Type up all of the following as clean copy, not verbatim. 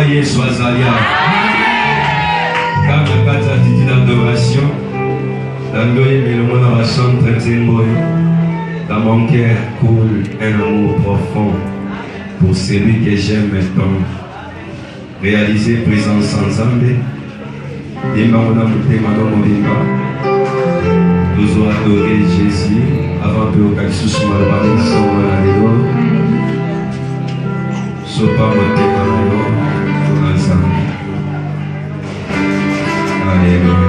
Yesu azalia. Quand le Père a dit d'adoration, dans mon cœur coule un amour profond pour celui que j'aime tant. Réaliser présence ensemble. Nous allons adorer Jésus avant que le sous malbari soit sopa monté dans ensemble. Alléluia.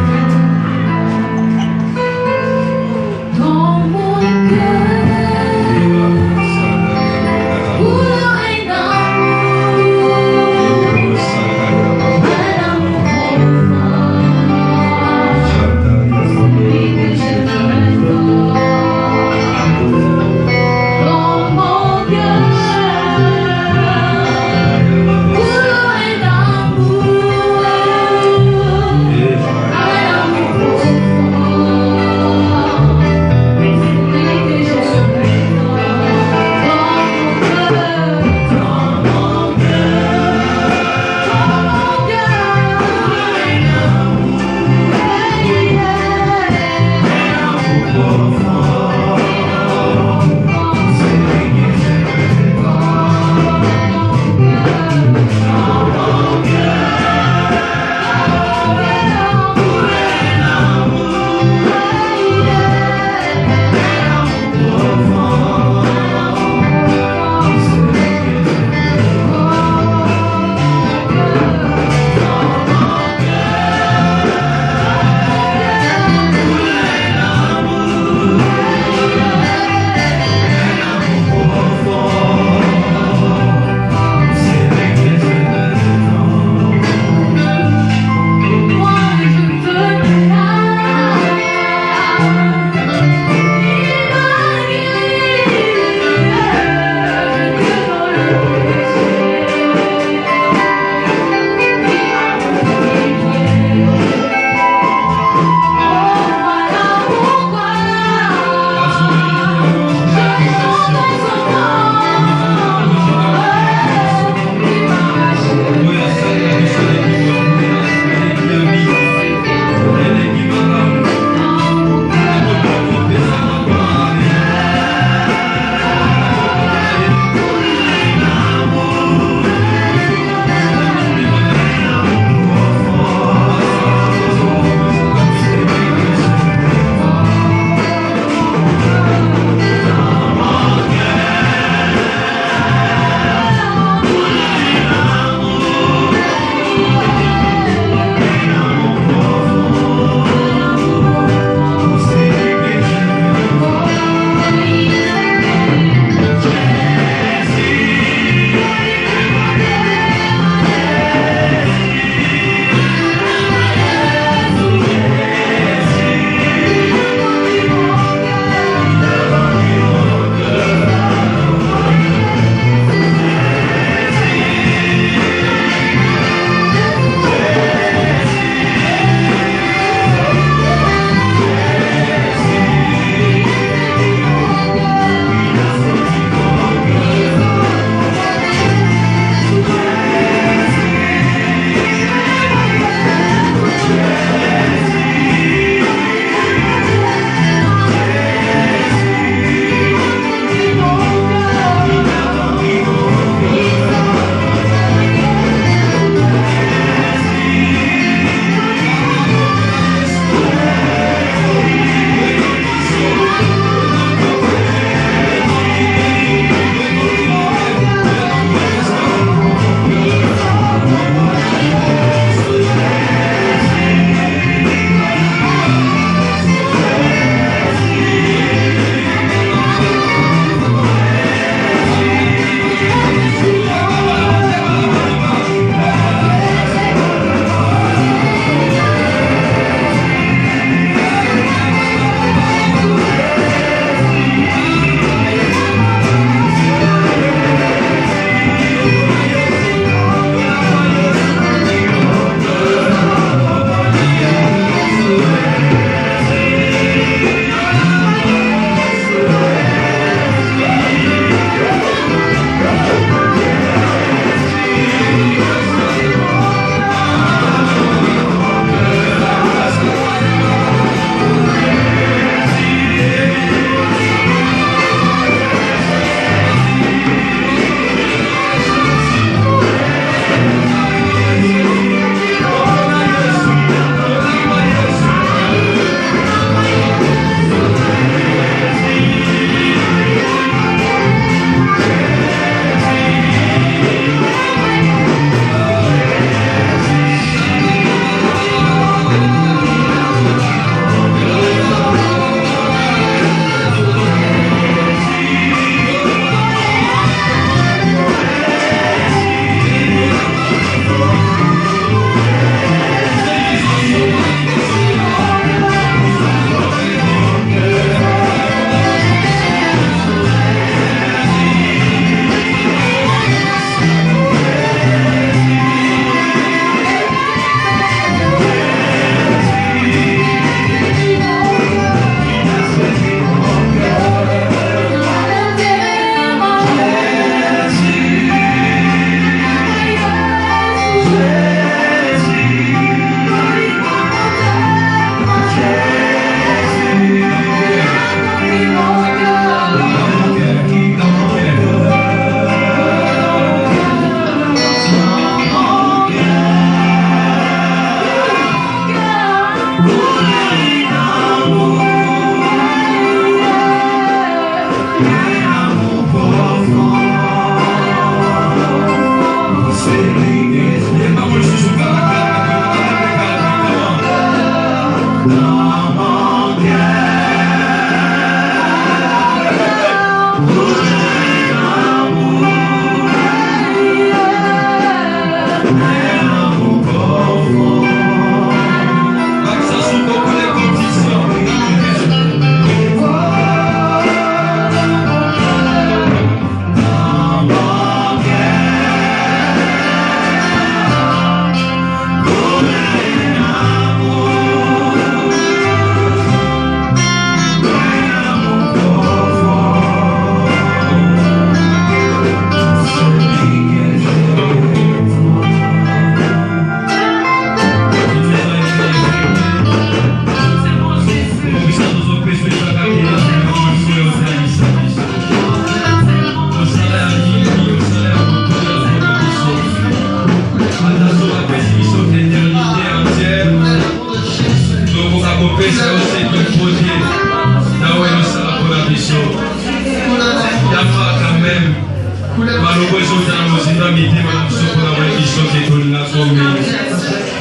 tuna mitema na biso mpona koyebiso ke tolinga komi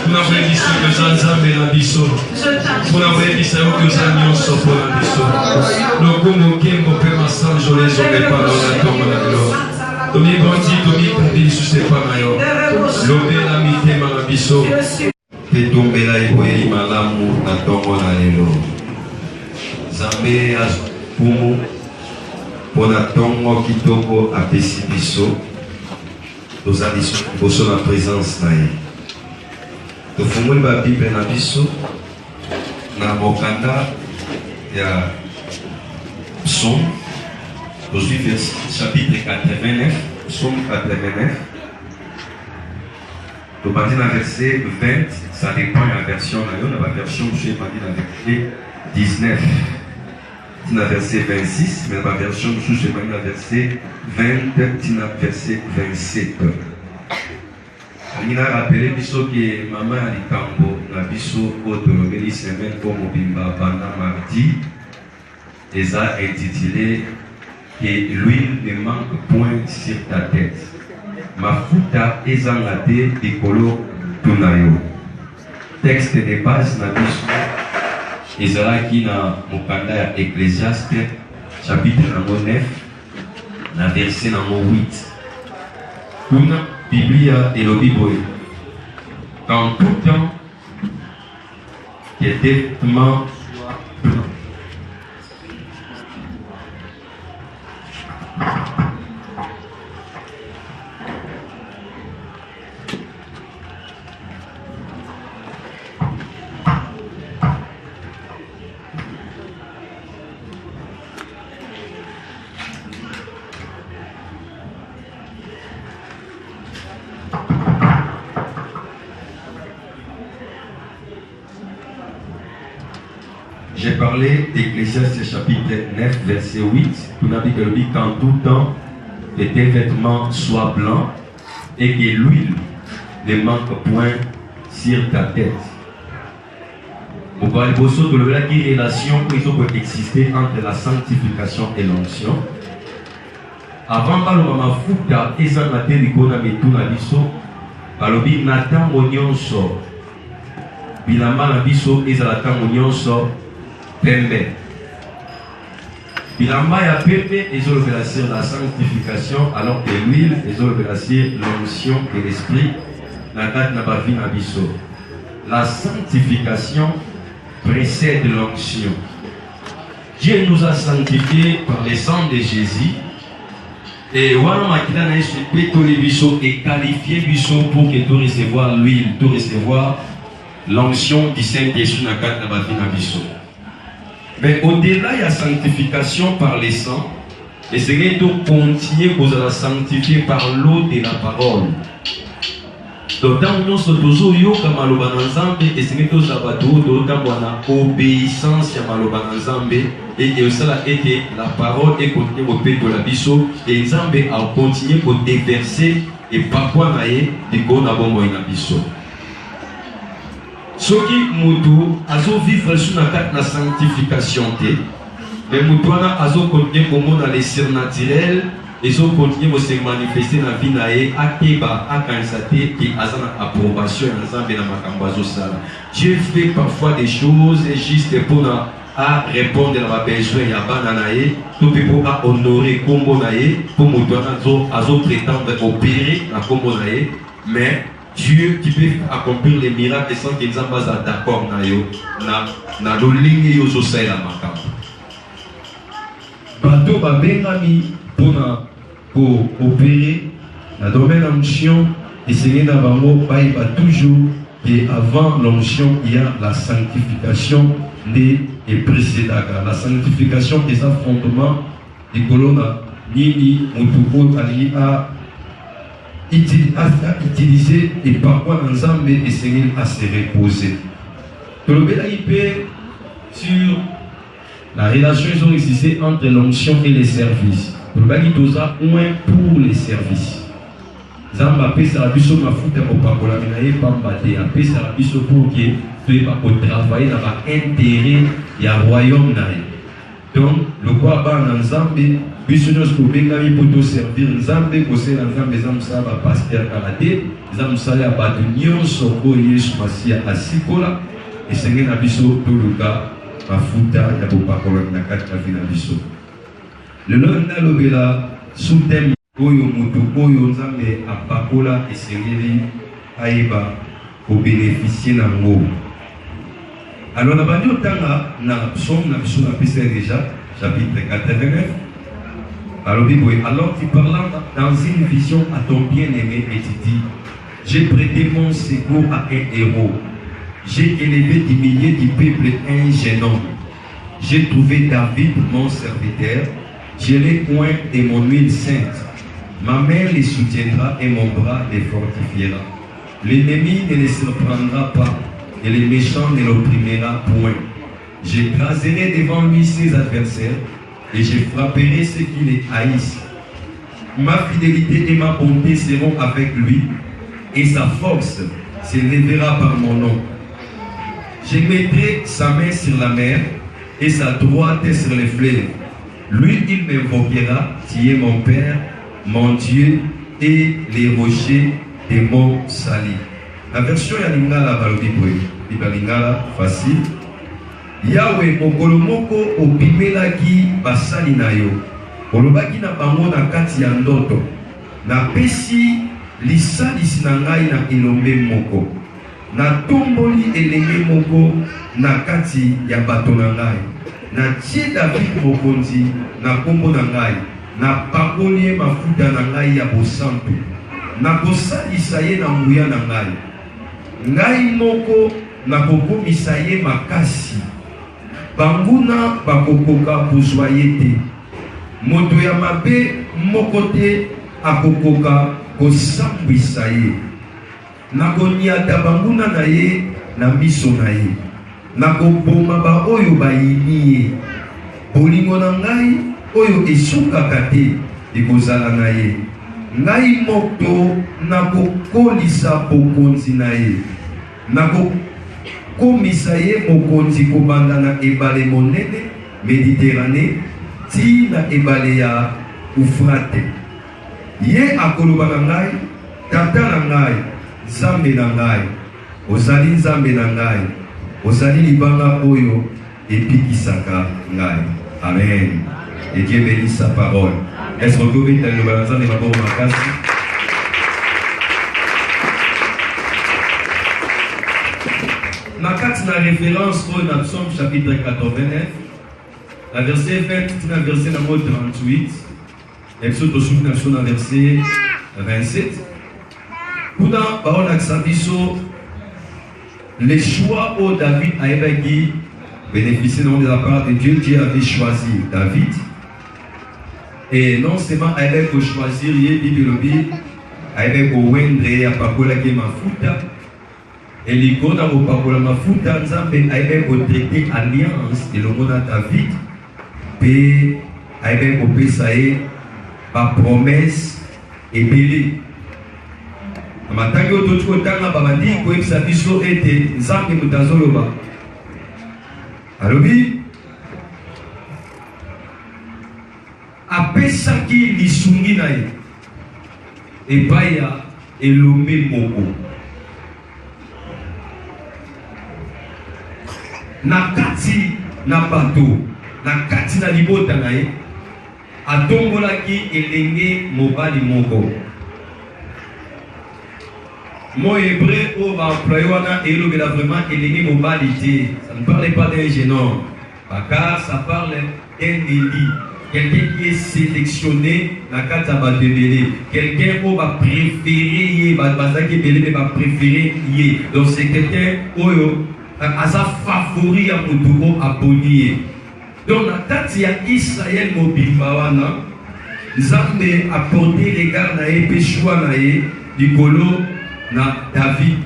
mpona koyebisa ke oza nzambe na biso mpona koyebisa yo ke oza nyonso mpona biso lokumu nkembo mpe masanjo ezonga epana na ntongo na lelo tomibandi tomikundi lisusu epa na yo lobela mitema na biso mpe tombela eboyeli malamu na ntongo na lelo nzambe azukumu mpona ntongo kitoko apesi biso toza liboso na présence na ye tofungoli babible na biso na mokanda ya psaume tozwi chapitre 89 psaume 89 tobandi na verset 20 ça dépend ya version na yo na baversion mosusu ebandi na verset 19 tina verset 26 mais na baversion mosusu ebandi na verset 20 tina verset 27 alingi na rappele biso ke mama ya likambo na biso oyo tolobeli semaine po mobimba banda mardi eza intitulé que l'huile ne manque point sur ta tête. Mafuta ezanga te likolo tunayo. Texte de base na biso ezalaki na mokanda ya Ecclésiaste chapitre nango 9 na verset nango 8. Kuna Biblia elobi boye. En tout temps, tes vêtements blancs. J'ai parlé d'Ecclésiaste chapitre 9, verset 8. Tout n'a dit qu'en tout temps, que tes vêtements soient blancs et que l'huile ne manque point sur ta tête. Au Baliboso, de la relation qui peut exister entre la sanctification et l'onction. Avant baloma mafuta ezanga te likona mituna biso balobi na ntango nyonso bilamba na biso ezala ntango nyonso pembe. Bilamba ya pembe ezolobela sur la sanctification alors que l'huile ezolobela sur l'onction de l'esprit na kati na bavi na biso. La sanctification précède l'onction. Dieu nous a sanctifiés par le sang de Jésus. Et wana makila na Yesu petoli biso et qualifié biso pour que tu recevoir l'huile, tu recevoir l'onction du Saint-Esprit na kati na bavi na biso. Mais au-delà de la sanctification par le sang, et c'est que tu continues à la sanctifier par l'eau de la parole. Donc, dans nous sommes yo comme alobananzambe, et c'est que tu as obéissance à malobananzambe, et que ça a été la parole et continue au pays de la biso, et Nzambe a continué à déverser et parfois naïe de gona bombo ina biso. Soki mutu azo vivre sur la sanctification te, mais mutu ana azo continuer comme dans les surnaturels, et zo continuer à se manifester dans la vie nae akeba akansate qui azana approbation ensemble na makambo azo sala. Dieu fait parfois des choses juste pour à répondre à la besoin ya bana nae, tout pour à honorer kombo nae, pour mutu ana azo prétendre opérer na kombo nae, mais Dieu qui peut accomplir les miracles sans qu'ils soient pas d'accord na lolingi yo so sala makambo. Bato babengami pour opérer dans le domaine de l'onction, et c'est toujours qu'avant l'onction, il y a la sanctification des précédents. La sanctification des fondements des colonnes Nini, Moutouko, Ali a utilisé et parfois dans l'ensemble et Seigneur à se reposer. Que le BLIP sur la relation qu'ils ont existé entre l'onction et les services. Le bagi dosa moins pour les services. Zamba pesa la biso mafuta ko pakola minaye pambate a pesa la biso pour que tu pas travailler dans l'intérêt ya royaume nae. Donc, le quoi ban Nzambe, puisque nous sommes pour servir Nzambe, pour servir Nzambe, nous sommes pasteur karaté, nous sommes à Badunion, Soko, Yesu, Masia, Asikola, et Seigneur Nabiso, tout le cas, Mafuta, Yabopakolo, Nakata, Vinabiso. Le nom de l'Obela, sous thème, Oyo Mutu, Oyo Nzambe, Apakola, et Seigneur, Aïba, pour bénéficier d'Ango. Alors, on a dit au temps, dans la psaume, déjà, chapitre 89. Alors, tu parles dans une vision à ton bien-aimé et tu dis, j'ai prêté mon secours à un héros. J'ai élevé des milliers du peuple un jeune homme. J'ai trouvé David, mon serviteur. Je l'ai oint de mon huile sainte. Ma main les soutiendra et mon bras les fortifiera. L'ennemi ne les surprendra pas. Et les méchants ne l'opprimera point. J'écraserai devant lui ses adversaires et je frapperai ceux qui les haïssent. Ma fidélité et ma bonté seront avec lui et sa force s'élèvera par mon nom. Je mettrai sa main sur la mer et sa droite sur les fleuves. Lui, il m'invoquera, tu es mon Père, mon Dieu et les rochers de mon salut. La version ya lingala balobi boye, liba lingala facile. Yahweh mokolomoko obimelaki basali na yo. Olobaki na bango na kati ya ndoto. Na pesi lisalisi na ngai na elombe moko. Na tomboli elenge moko na kati ya bato na ngai. Na tie David mokonzi na kombo na ngai. Na pakoli mafuta na ngai ya bosantu. Na kosalisa ye na nguya na ngai. Ngai moko na kokomisa ye makasi. Banguna bakokoka kozwa ye te. Moto ya mabe moko te akokoka kosambwisa ye. Na koniata banguna na ye na miso na ye. Na koboma ba oyo bayini ye. Bolingo na ngai oyo esukaka te ekozala na ye. Ngai moto na kokolisa bokonzi na ye. Na kokomisa ye mokonzi kobanda na ebale monene Méditerranée ti na ebale ya Ufrate. Ye akoloba na ngai, tata na ngai, Nzambe na ngai, ozali Nzambe na ngai, ozali libanga oyo epikisaka ngai. Amen. Et Dieu bénisse sa parole. Est-ce que vous pouvez le balancer de ma bonne makasi? Makati na référence au Psaume chapitre 89, la verset 20, la verset 38, et surtout le verset 27. Pour la parole d'Axabiso, les choix où David a évacué bénéficié de la part de Dieu. Dieu avait choisi David. Et non seulement il avait choisir, il avait wendre à pakola ke mafuta. Et l'icône au pakola mafuta, Nzambe avait traité alliance et le monde à David. Puis avait obéi par promesse et belé. Amataki ototu otanga babandi ko ebisa biso ete Nzambe mutazoloba. Alobi apesaki lisungi na ye epai ya elombe moko na kati na bato na kati na libota na ye atombolaki elenge mobali moko. Mon hébreu au va employer wana elobela vraiment elenge mobali te. Ça ne parle pas d'un jeune homme, car ça parle d'un éli. Quelqu'un qui est sélectionné dans le cadre de Bélé. Quelqu'un qui va préférer, va préférer. Donc c'est quelqu'un qui a sa favori à Moutouko à Bonier. Donc la tête de Israël mobile, Nzambe a porté les gars na choix du colo na David.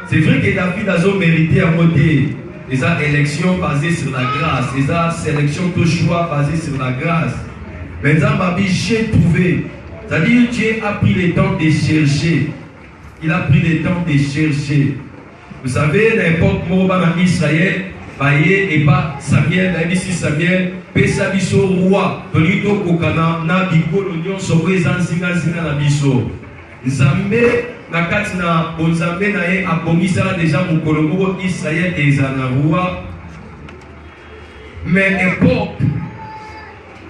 C'est vrai que David a mérité à monter. Les élections basées sur la grâce, les sélections de choix basées sur la grâce. Maintenant, j'ai trouvé. C'est-à-dire que Dieu a pris le temps de chercher. Il a pris le temps de chercher. Vous savez, n'importe où en Israël, et pas Samuel, ici Samuel, pesa biso roi tolito kokana na bikolo nyonso ko ezanzinga zinga na biso Nzambe na kati na bonzambe na ye abongisala deja mokolo moko Israël eza na roi mais époque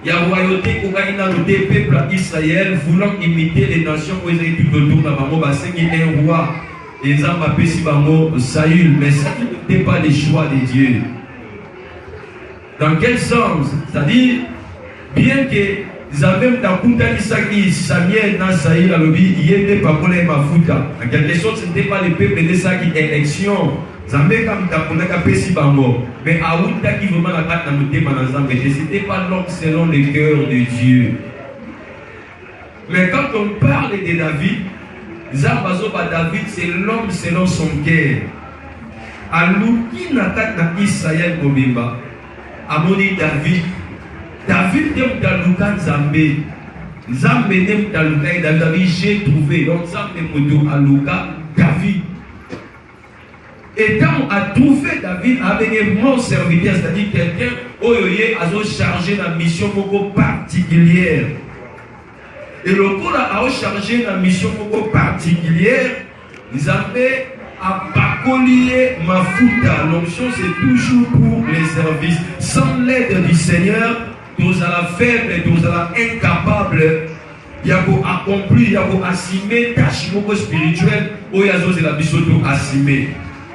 ya royauté kokaki na le peuple Israël voulant imiter les nations où ils étaient tout autour de bango basengi un roi et Nzambe apesi bango Saül mais ça n'était pas le choix de Dieu. Dans quel sens? C'est-à-dire bien que Nzambe mtakuta kisaki Samuel na Saül alobi yende pamola mafuta en quelque sorte ce n'était pas le peuple de ça qui élection Nzambe kam takunaka pesi bango mais aouta qui vraiment la carte na mutema na Nzambe c'était pas l'homme selon le cœur de Dieu. Mais quand on parle de David, David c'est l'homme selon son cœur. Alouki na carte na Israël kobimba amoni David dem taluka Nzambe dem taluka David j'ai trouvé donc Nzambe moto aluka David. Et quand on a trouvé David avec mon serviteur, c'est-à-dire quelqu'un qui a chargé la mission particulière. Et le coup a chargé la mission particulière, Nzambe a pas collié ma fouta. L'onction c'est toujours pour les services. Sans l'aide du Seigneur, nous allons faible, nous allons incapables. Il y a pour accomplir, il y a pour assumer tâche spirituelle, ou il y a la mission pour assumer.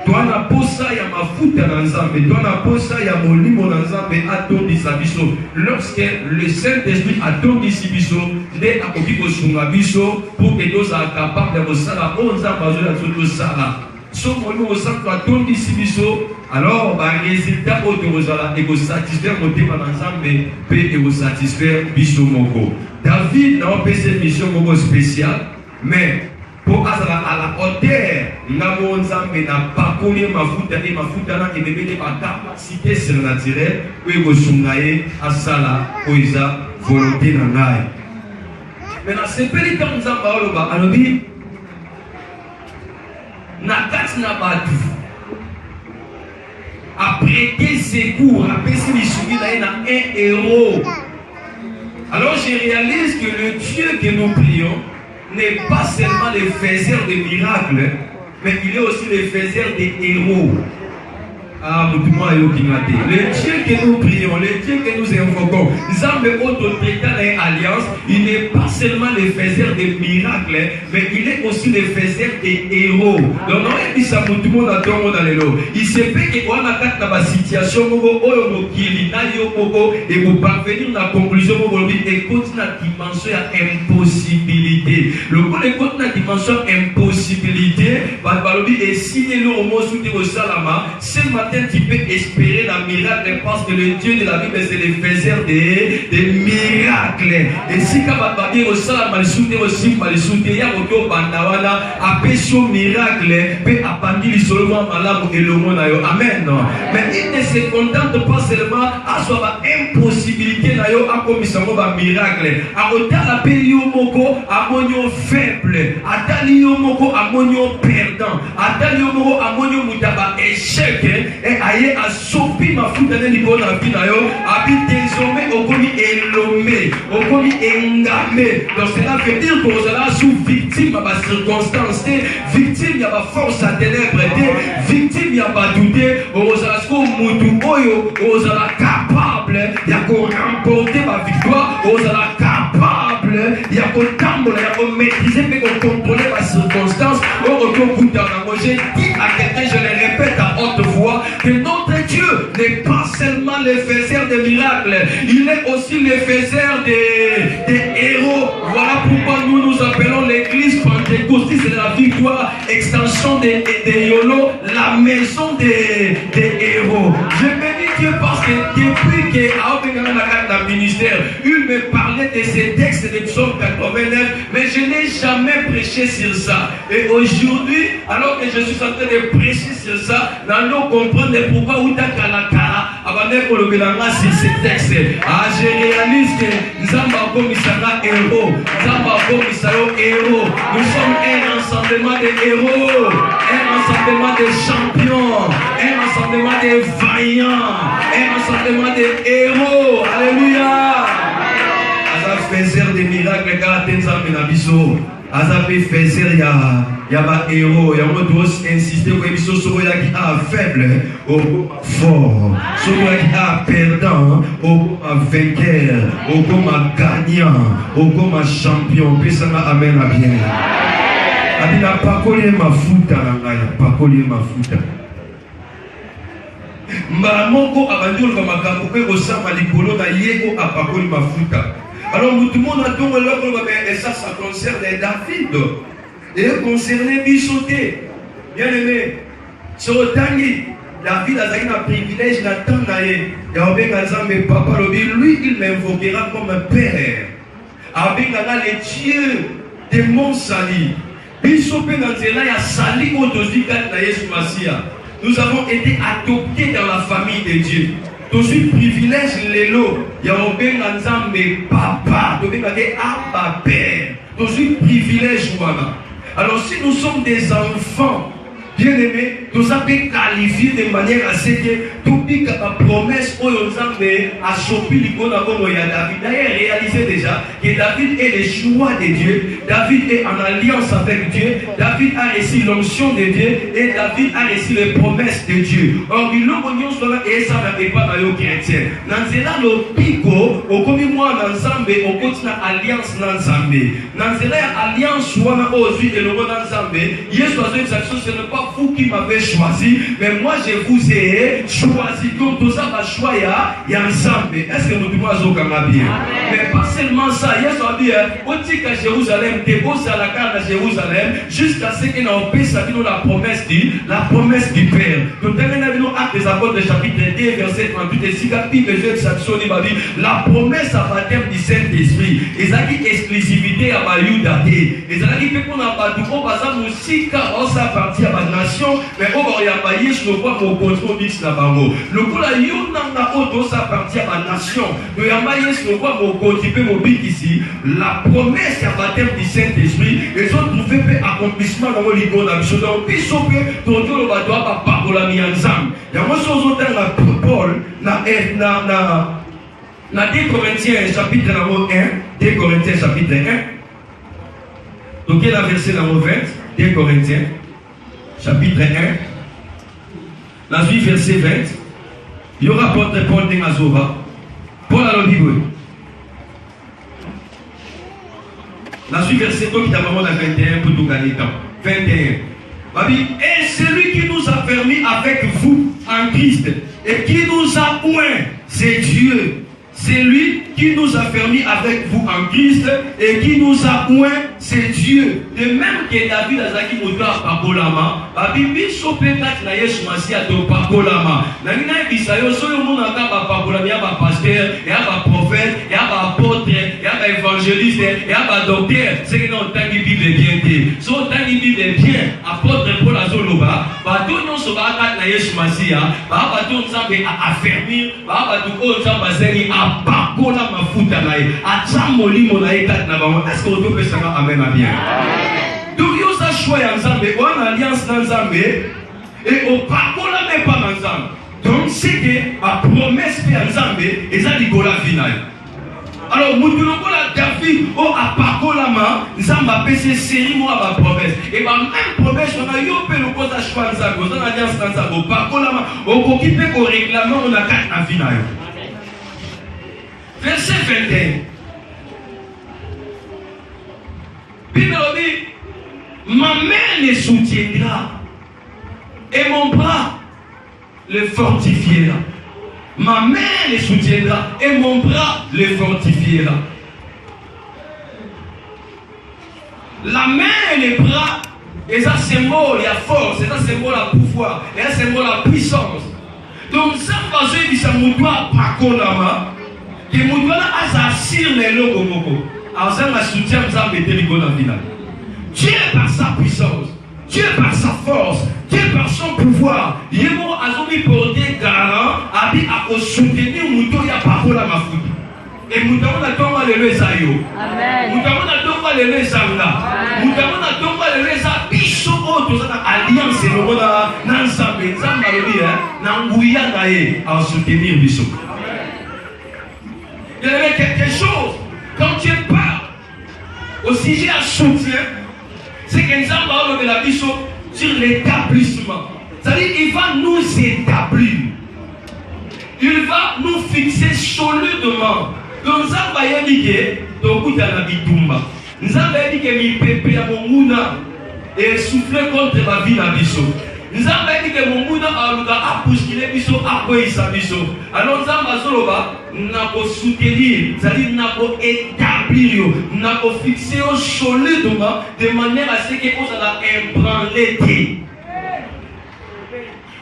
Toi na posa ya mafuta na Nzambe, toi na posa ya molimo na Nzambe atondisa biso. Lorsque le Saint-Esprit atondisi biso, nde akoki kosunga biso pour que nous soyons capables de kosala o Nzambe azola tozosala. So molimo santo atondisi biso, alors ba résultat oyo tokozala ekosatisfaire motema na Nzambe mpe ekosatisfaire biso moko. David na opesa mission moko spéciale, mais pour à la hauteur, nous Nzambe na pakoli mafuta et mafuta na kebebele ba capacité surnaturelle pour ekosungaye asala oiza volonté na ngai. Mais na sepeli temps Nzambe aloba alobi na kati na batu après des secours apesi lisuki na un héros. Alors je réalise que le Dieu que nous prions n'est pas seulement le faiseur de miracles, mais il est aussi le faiseur des héros. Ah, le Dieu que nous prions, le Dieu que nous invoquons, Nzambe alliance, il n'est pas seulement le faiseur des miracles, mais il est aussi le faiseur des héros. Donc, on dit ça pour tout le monde à tout le monde. Il se fait qu'on a dans la situation, et vous parvenir à la conclusion, et continue la dimension impossibilité. Le coup de la dimension impossibilité, et si le mot soutient au salama, c'est tu peux espérer la miracle parce que le Dieu de la Bible c'est le faiseur des miracles. Et si quand on va au salam, il soutient aussi, il soutient, il y a au bandawana, après son miracle, peut apprendre seulement malade et le monde. Amen. Mais il ne se contente pas seulement à soit impossibilité d'ailleurs à comme ça va miracle. À autant la période moko à monio faible, à talio moko à monio perdant, à talio moko à monio mutaba échec. Et aïe a sopi ma foute dans les bonnes habits d'ailleurs, habit désormais au commis élomé, au commis engamé. Donc cela veut dire qu'on sera sous victime à ma circonstance, victime il y a ma force à ténèbres, victime il y a ma douté, on sera sous moutou oyo, on sera capable, il y a qu'on remporter ma victoire, on sera capable, il y a qu'on tambour, il y a qu'on maîtriser, mais qu'on contrôler ma circonstance, on retourne dans la j'ai dit à quelqu'un, je le répète à haute voix, que notre Dieu n'est pas seulement le faiseur des miracles, il est aussi le faiseur des héros. Voilà pourquoi nous nous appelons l'église pentecôtiste de la victoire, extension des YOLO, la maison des héros. Je bénis Dieu parce que depuis que dans le ministère, il me parlait de ces textes de Psaume 89, mais je n'ai jamais prêché sur ça. Et aujourd'hui, alors que je suis en train de prêcher sur ça, nous allons comprendre pourquoi Outa Kalakala avant de sur ces textes. Ah, je réalise que Nzamba Komisara héros, Nzamba Komisaro héros. Nous sommes un ensemble de héros, un ensemble de champions, un rassemblement de vaillants, un rassemblement de héros. Alléluia. Aza faiseur des miracles, car Tenzambe na biso. Aza pe faiseur ya ba héros. Ya mo doit insister que biso soko ya ki a faible, au fort. Soko ya ki a perdant, au vainqueur, au gagnant, au champion. Pesanga amen à bien. Adina pakoli mafuta nangaya, pakoli mafuta. Moko abandul comme makambo pe osama likolo na yeko apakoli mafuta. Alors tout le monde a tout et ça concerne David. Et concerne Bissoté. Bien aimé. Sur Tangi, David a un privilège d'attendre. Mais papa, lui, il m'invoquera comme un père. Avec les dieux de mon salut. Bissoté Nanzela ya sali autosikat na Yesu Masia. Nous avons été adoptés dans la famille de Dieu. Tout ce privilège, l'élo, il y a un ben mais papa, tout abba père. Tout ce privilège, voilà. Alors si nous sommes des enfants, bien aimés, nous avons qualifié de manière à ce que tout pique la promesse où nous avons achopé l'icône à David. D'ailleurs, réalisé déjà que David est le choix de Dieu. David est en alliance avec Dieu. David a reçu l'onction de Dieu. Et David a reçu les promesses de Dieu. Or, il a et ça n'avait pas dans les chrétiens. Nanzela le pico, au comme moi, l'ensemble, au continent alliance l'ensemble. Nanzela alliance, soit aussi et le mot l'ensemble. Yes, ce n'est pas vous qui m'avez choisi, mais moi je vous ai choisi. Donc tout ça va choisir et ensemble. Est-ce que nous devons aller bien? Mais pas seulement ça. Il y a dit, au titre à Jérusalem, dépose à la carte de Jérusalem, jusqu'à ce qu'il n'en paie ça, qu'il la promesse du Père. Donc dans l'acte des apôtres de chapitre 2, verset 38, et si la promesse à baptême du Saint-Esprit, et ça qui exclusivité à Bayuda, et ça qui fait qu'on a pas tout, on va aussi car on s'appartient à la nation, mais on va y avoir sur le point pour contrôle mix la bango. Le coup là, yon n'a auto s'appartient à la nation. De y avoir sur le point pour contribuer au but ici. La promesse à baptême du Saint-Esprit, les autres trouvé accomplissement dans le ligon d'absolu. Donc, puis sauf que ton Dieu le va doit pas pour la mise ensemble. Il y a moi chose autant la Paul na 2 Corinthiens chapitre 1, 2 Corinthiens chapitre 1. Donc il y a la verset 20, 2 Corinthiens chapitre 1. La suite verset 20. Il y aura Paul de Mazova. Paul a le Bible. La suite verset 2 qui t'a vraiment la 21 pour tout gagner temps. 21. Et celui qui nous a permis avec vous en Christ et qui nous a oint, c'est Dieu. C'est lui qui nous a permis avec vous en Christ et qui nous a oint, c'est Dieu. De même que David a dit que Pakolama, Babibi Sopetat na Yesu Masia to Pakolama. Nangina bisayo so yo mona ka Pakolama ya ba pasteur, ya ba prophète, ya ba apôtre, ya ba évangéliste, ya ba docteur. C'est que non tangi Bible bien té. So tangi Bible bien, apôtre Paul azoloba, ba to non so ba ka na Yesu Masia, ba to nzambe a affermir, ba to ko nzamba zengi a Pakola mafuta na ye, a molimo na ye kat na bango. Est-ce que vous pouvez dire amen à bien? Donc il y a choix ensemble, on a alliance ensemble et au Pakola même pas ensemble. Donc c'est que la promesse fait ensemble et ça dit la finale. Alors Moutoulokola David au Pakola ma, Zamba PC série moi ma promesse. Et ma même promesse on a eu au père le cause à choix ensemble, on a alliance ensemble au Pakola ma, au occupé au réclamant on a 4 en finale. Verset 21. Bible dit, ma main les soutiendra et mon bras les fortifiera. Ma main les soutiendra et mon bras les fortifiera. La main et les bras, c'est un symbole, il y a force, c'est un symbole à pouvoir, c'est un symbole à puissance. Donc ça va se dire ça moutoua pakolama. Que Moudouala assure les locaux. Alors ça va soutien ça mettre les gars dans la Dieu par sa puissance, Dieu par sa force, Dieu par son pouvoir. Il est mort à son porté garant à soutenir Moudouya par la mafout. Et Moudouala tombe le lesayo. Amen. Moudouala tombe le lesanga. Moudouala tombe le lesa bicho autre ça alliance le monde n'ensemble. à soutenir Bissot. Il y avait quelque chose, quand tu parles au sujet à soutien, c'est qu'un exemple de la Bissot sur l'établissement. C'est-à-dire qu'il va nous établir. Il va nous fixer solidement. Donc, ça va y dire que nous avons dit que mi pepe ya monguna et souffler contre la vie na biso. Nous avons dit que monguna a poussé biso a koisa biso. Alors nous avons zoloba na ko soutenir, c'est-à-dire na ko établir, na ko fixer solidement de manière à ce que on va ébranler.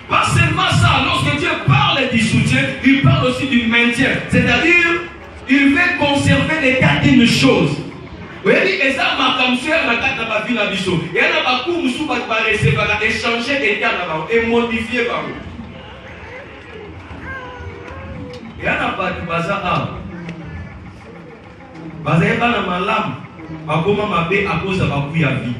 Pas seulement ça, lorsque Dieu parle du soutien, il parle aussi du maintien. C'est-à-dire, il veut conserver l'état d'une chose. Vous voyez, et ça m'a comme ça, la carte n'a pas vu la biseau. Et elle n'a pas pu nous échanger l'état et modifier par nous. Et elle n'a pas de bazar. Bazar dans ma lame, ma gomme m'a fait à cause de ma vie à vie.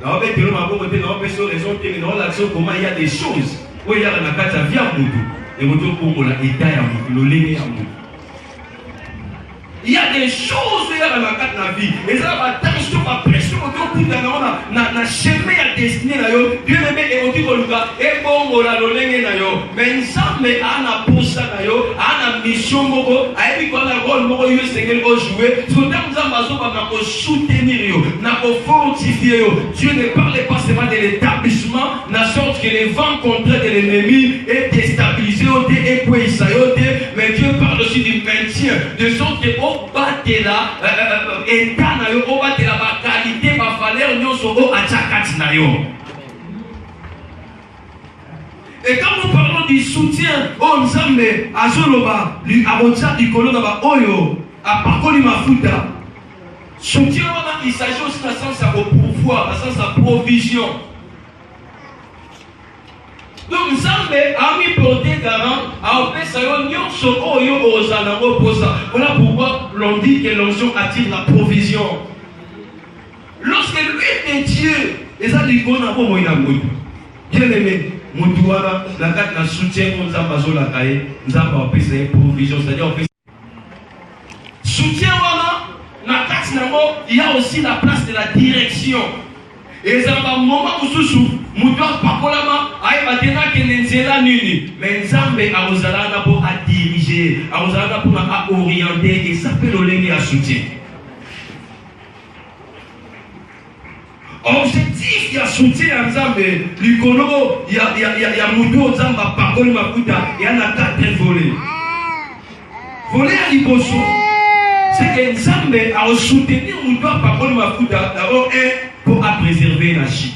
Dans le pays, ma gomme était dans le pays, raison que dans l'action, comment il y a des choses où il y a la carte à vie à Moudou. Et Moudou pour la état à Moudou, le lait à Moudou. Il y a des choses qui sont dans la vie. Et ça va tension, ma pression, autour de la chemin à destiné. Dieu me met et on dit que et bon, on a le mais ça me a pour ça, a une mission, a dit qu'on a un rôle, il Seigneur, jouer. Tout le temps, nous avons soutenir, nous avons fortifier. Dieu ne parle pas seulement de l'établissement, de sorte que les vents contraires de l'ennemi est déstabilisé, mais Dieu parle aussi du maintien, de sorte que batela état na yo batela ba qualité ba valeur nyonso o achakati na yo. Et quand nous parlons du soutien au Nzambe azoloba lui arocha dikolo na ba oyo apakoli mafuta soutien wana il s'agit aussi dans sens à pouvoir dans sens à provision. Donc Nzambe a mis porté garant à opérer nyonso oyo ozanango posa. Voilà pourquoi l'on dit que l'onction attire la provision. Lorsque l'huile de Dieu et ça dit qu'on a pas moyen de bien aimé, Moutouara, la carte n'a soutien pour Nzamba Zola Kaye, Nzamba a opéré provision, c'est-à-dire opérer soutien wana na carte il y a aussi la place de la direction. Et ça va un moment où sous Moutoua Pakolama a batena Kenenzela Nini. Mais Nzambe a Ozalana pour diriger, a Ozalana pour orienter et ça peut l'oléguer à soutien. Objectif, il y a soutien à Nzambe. L'Ikono, il y a Moutoua Nzamba Pakol Makuta, il y en a 4 volets. Volet à l'Iboso, c'est que Nzambe a soutenu Moutoua Pakol Makuta d'abord pour préserver la chute.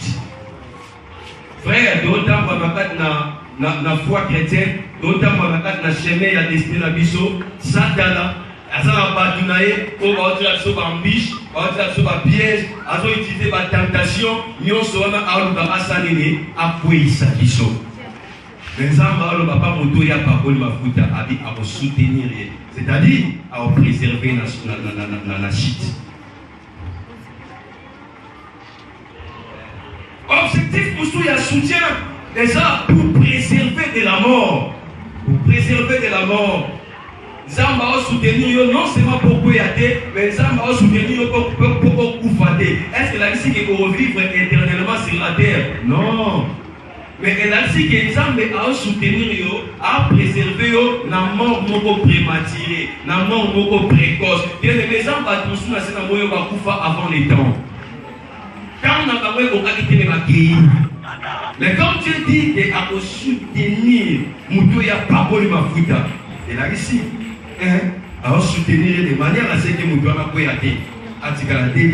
Frère, d'autant qu'on a la foi chrétienne, d'autant qu'on a la chemin à destiné à Bisso, Satana, à ça va batounaye, on va utiliser la soupe en biche, on va utiliser la soupe en piège, on va utiliser la tentation, nous sommes à l'ouga à Sanene, à Pouissa Bisso. Mais ça va le papa moto ya parole ma fouta à soutenir, c'est-à-dire à préserver la chute. Objectif pour tout, il y a soutien. Et ça, pour préserver de la mort. Pour préserver de la mort. Zamba va soutenir non seulement pour Koyate, mais Zamba va soutenir pour Koufate. Est-ce que la vie qui pour vivre éternellement sur la terre? Non. Mais elle a dit que Zamba a soutenir, a préserver la mort prématurée, la mort précoce. Bien aimé, Zamba a construit la mort avant les temps. Quand on a parlé au qualité de la guérison. Mais comme Dieu dit qu'il a soutenir Moutouya Parole Mafuta, et là ici, à soutenir de manière à ce que Moutouya Mafuta a tiré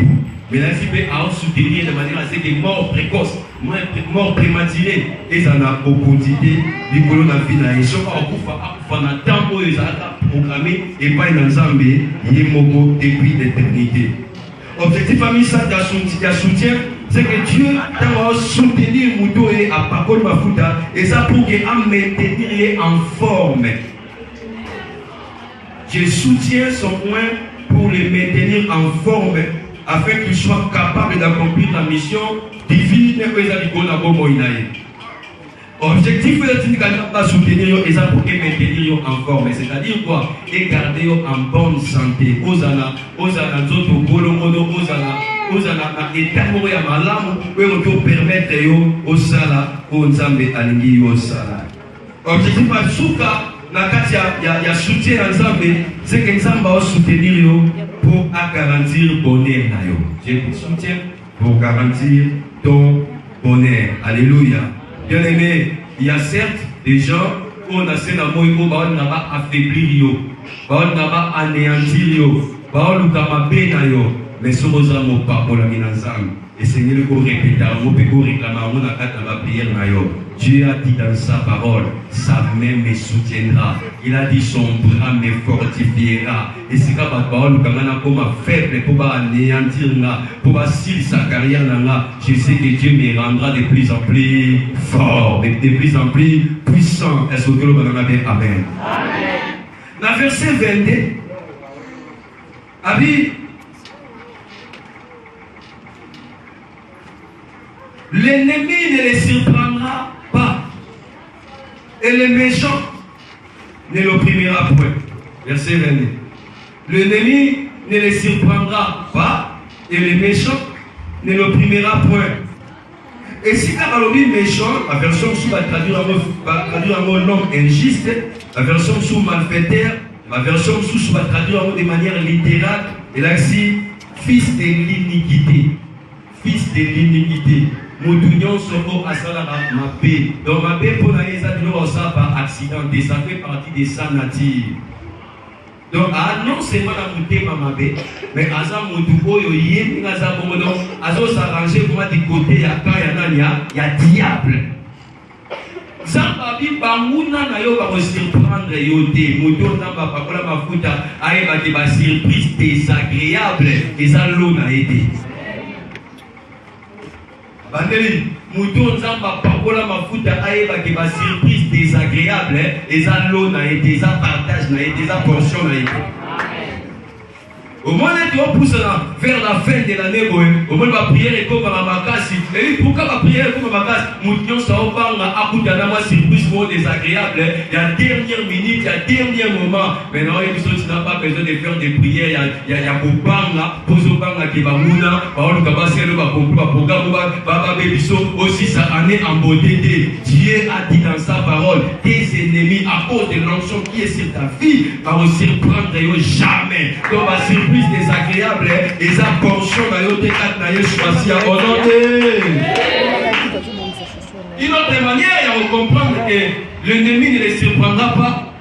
mais là ici, à soutenir de manière à ce que mort précoce, mort prématurée, et ça n'a pas quantité, les colons n'a pas fini, et ça va temps où ils ont programmé, et pas dans Zambie, il y a depuis l'éternité. Objectif famille ça de soutien, c'est que Dieu t'a soutenu Mouto et à Pakol Mafuta et ça pour qu'il maintenir en forme. Dieu soutient son point pour les maintenir en forme afin qu'il soit capable d'accomplir la mission divine que les habitants. Objectif de la soutenir et pour maintenir en forme, c'est-à-dire quoi? Et garder en bonne santé. Osana zoto bolomono osana état ya malamu pour permettre au sala au nzambe alingi au sala. Objectif à souka na kati ya soutien à nzambe, c'est que nzambe va soutenir pour garantir bonheur na yo. J'ai dit soutien pour garantir ton bonheur. Alléluia. Bien aimé, il y a certes des gens qui ont assez d'amour, qui ont affaiblir, qui ont anéantir, qui ont mais ce que nous avons pas pour la ensemble. Et Seigneur, nous réclamons la prière. Dieu a dit dans sa parole, sa main me soutiendra. Il a dit son bras me fortifiera. Et c'est comme la parole, comme faible pour anéantir, pour assurer sa carrière. Je sais que Dieu me rendra de plus en plus fort, de plus en plus puissant. Est-ce que vous avez bien? Amen. Dans le verset 22, Abi, l'ennemi ne les surprendra pas. Et le méchant ne l'opprimera point. Verset 22. L'ennemi ne les surprendra pas. Et le méchant ne l'opprimera point. Et si tu as le méchant, la version sous va traduire un mot l'homme injuste, la version sous malfaiteur, la version sous va traduire un mot de manière littérale. Et là ici, fils de l'iniquité. Fils de l'iniquité. Moudunion soko asala ma paix. Donc ma paix pour la ça par accident, ça fait partie de sa nature. Donc non seulement la moutée ma paix, mais asa moudou yo yé asa bomodo azo s'arranger pour du côté ya diable. Zambabi bamuna na yo ba surprendre yo te moto namba pakola mafuta aye ba te ba surprise désagréable et ça l'eau na été. Bandeli, mouton nzamba pakola mafuta aeba ke ba surprise désagréable et ça l'eau na été, ça partage na été, ça portion na été. Au moins tu vas pousser vers la fin de l'année, au moins va prier comme Mamakasi. Et pourquoi va prier comme Mamakasi? Mouton ça va pas à Koutana ma surprise moins désagréable. Il y a dernière minute, il y a dernier moment. Maintenant tu n'as pas besoin de faire des prières. Il y a Bobanga, Pozobanga qui va mouna, Paolo Kabassi le va conclure, programme va bébiso aussi sa année en beauté. Dieu a dit dans sa parole, tes ennemis à cause de l'onction qui est sur ta vie, va vous surprendre jamais. Donc va surprendre désagréable et sa portion na yo te kat na yo choisi à honorer. Une autre manière de comprendre que l'ennemi ne les surprendra pas,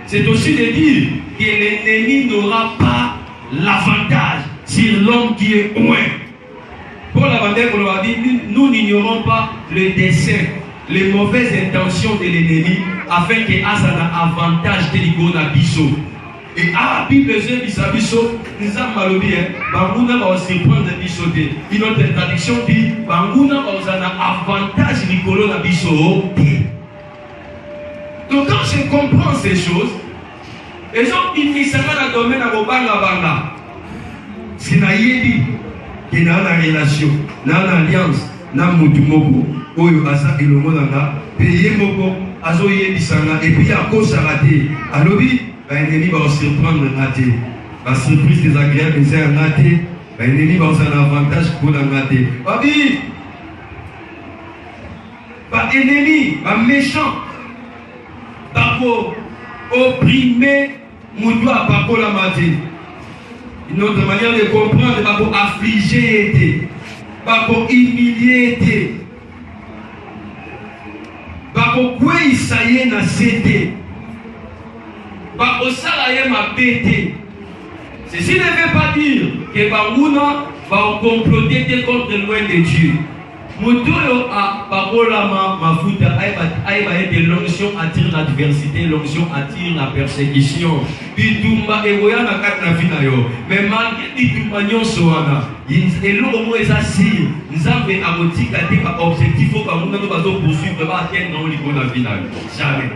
c'est aussi de dire que l'ennemi n'aura pas l'avantage sur l'homme qui est loin. Pour l'avantage, nous n'ignorons pas le dessein, les mauvaises intentions de l'ennemi afin que Asana avantage de l'Igonabiso. Et à la Bible, Bisabiso, nous avons malobi, Bangouna va aussi prendre bisoté. Une autre traduction dit, Bangouna va un avantage Nicolo na biso. Donc quand je comprends ces choses, les gens qui disent que dans le domaine de Banga, c'est na yedi, qui n'a une relation, n'a une alliance, n'a mutu moko, oyo asa ilongo nanga, payer moko, azo yedi sanga, et puis à cause raté, alobi. L'ennemi va surprendre raté. La surprise désagréable, c'est un raté. L'ennemi va avoir un avantage pour la raté. Babi, pas ennemi, pas méchant. Pas pour opprimer, mon doigt, pas pour la mater. Une autre manière de comprendre, pas pour affliger, pas pour humilier, pas pour quoi il s'aille n'a cédé. Bah, au salarié m'a pété. Ceci ne veut pas dire que Bangouna va comploter contre loin de Dieu. Moutouyo a parola ma fouta aïba de l'onction attire l'adversité, l'onction attire la persécution. Bitumba egoya na kat na vie na yo. Mais malgré bitumba nyonso wana, eloko mo eza si nzambe akotika te ba objectif o Bangouna no bazo poursuivre ba atteindre dans le na vie na yo. Jamais.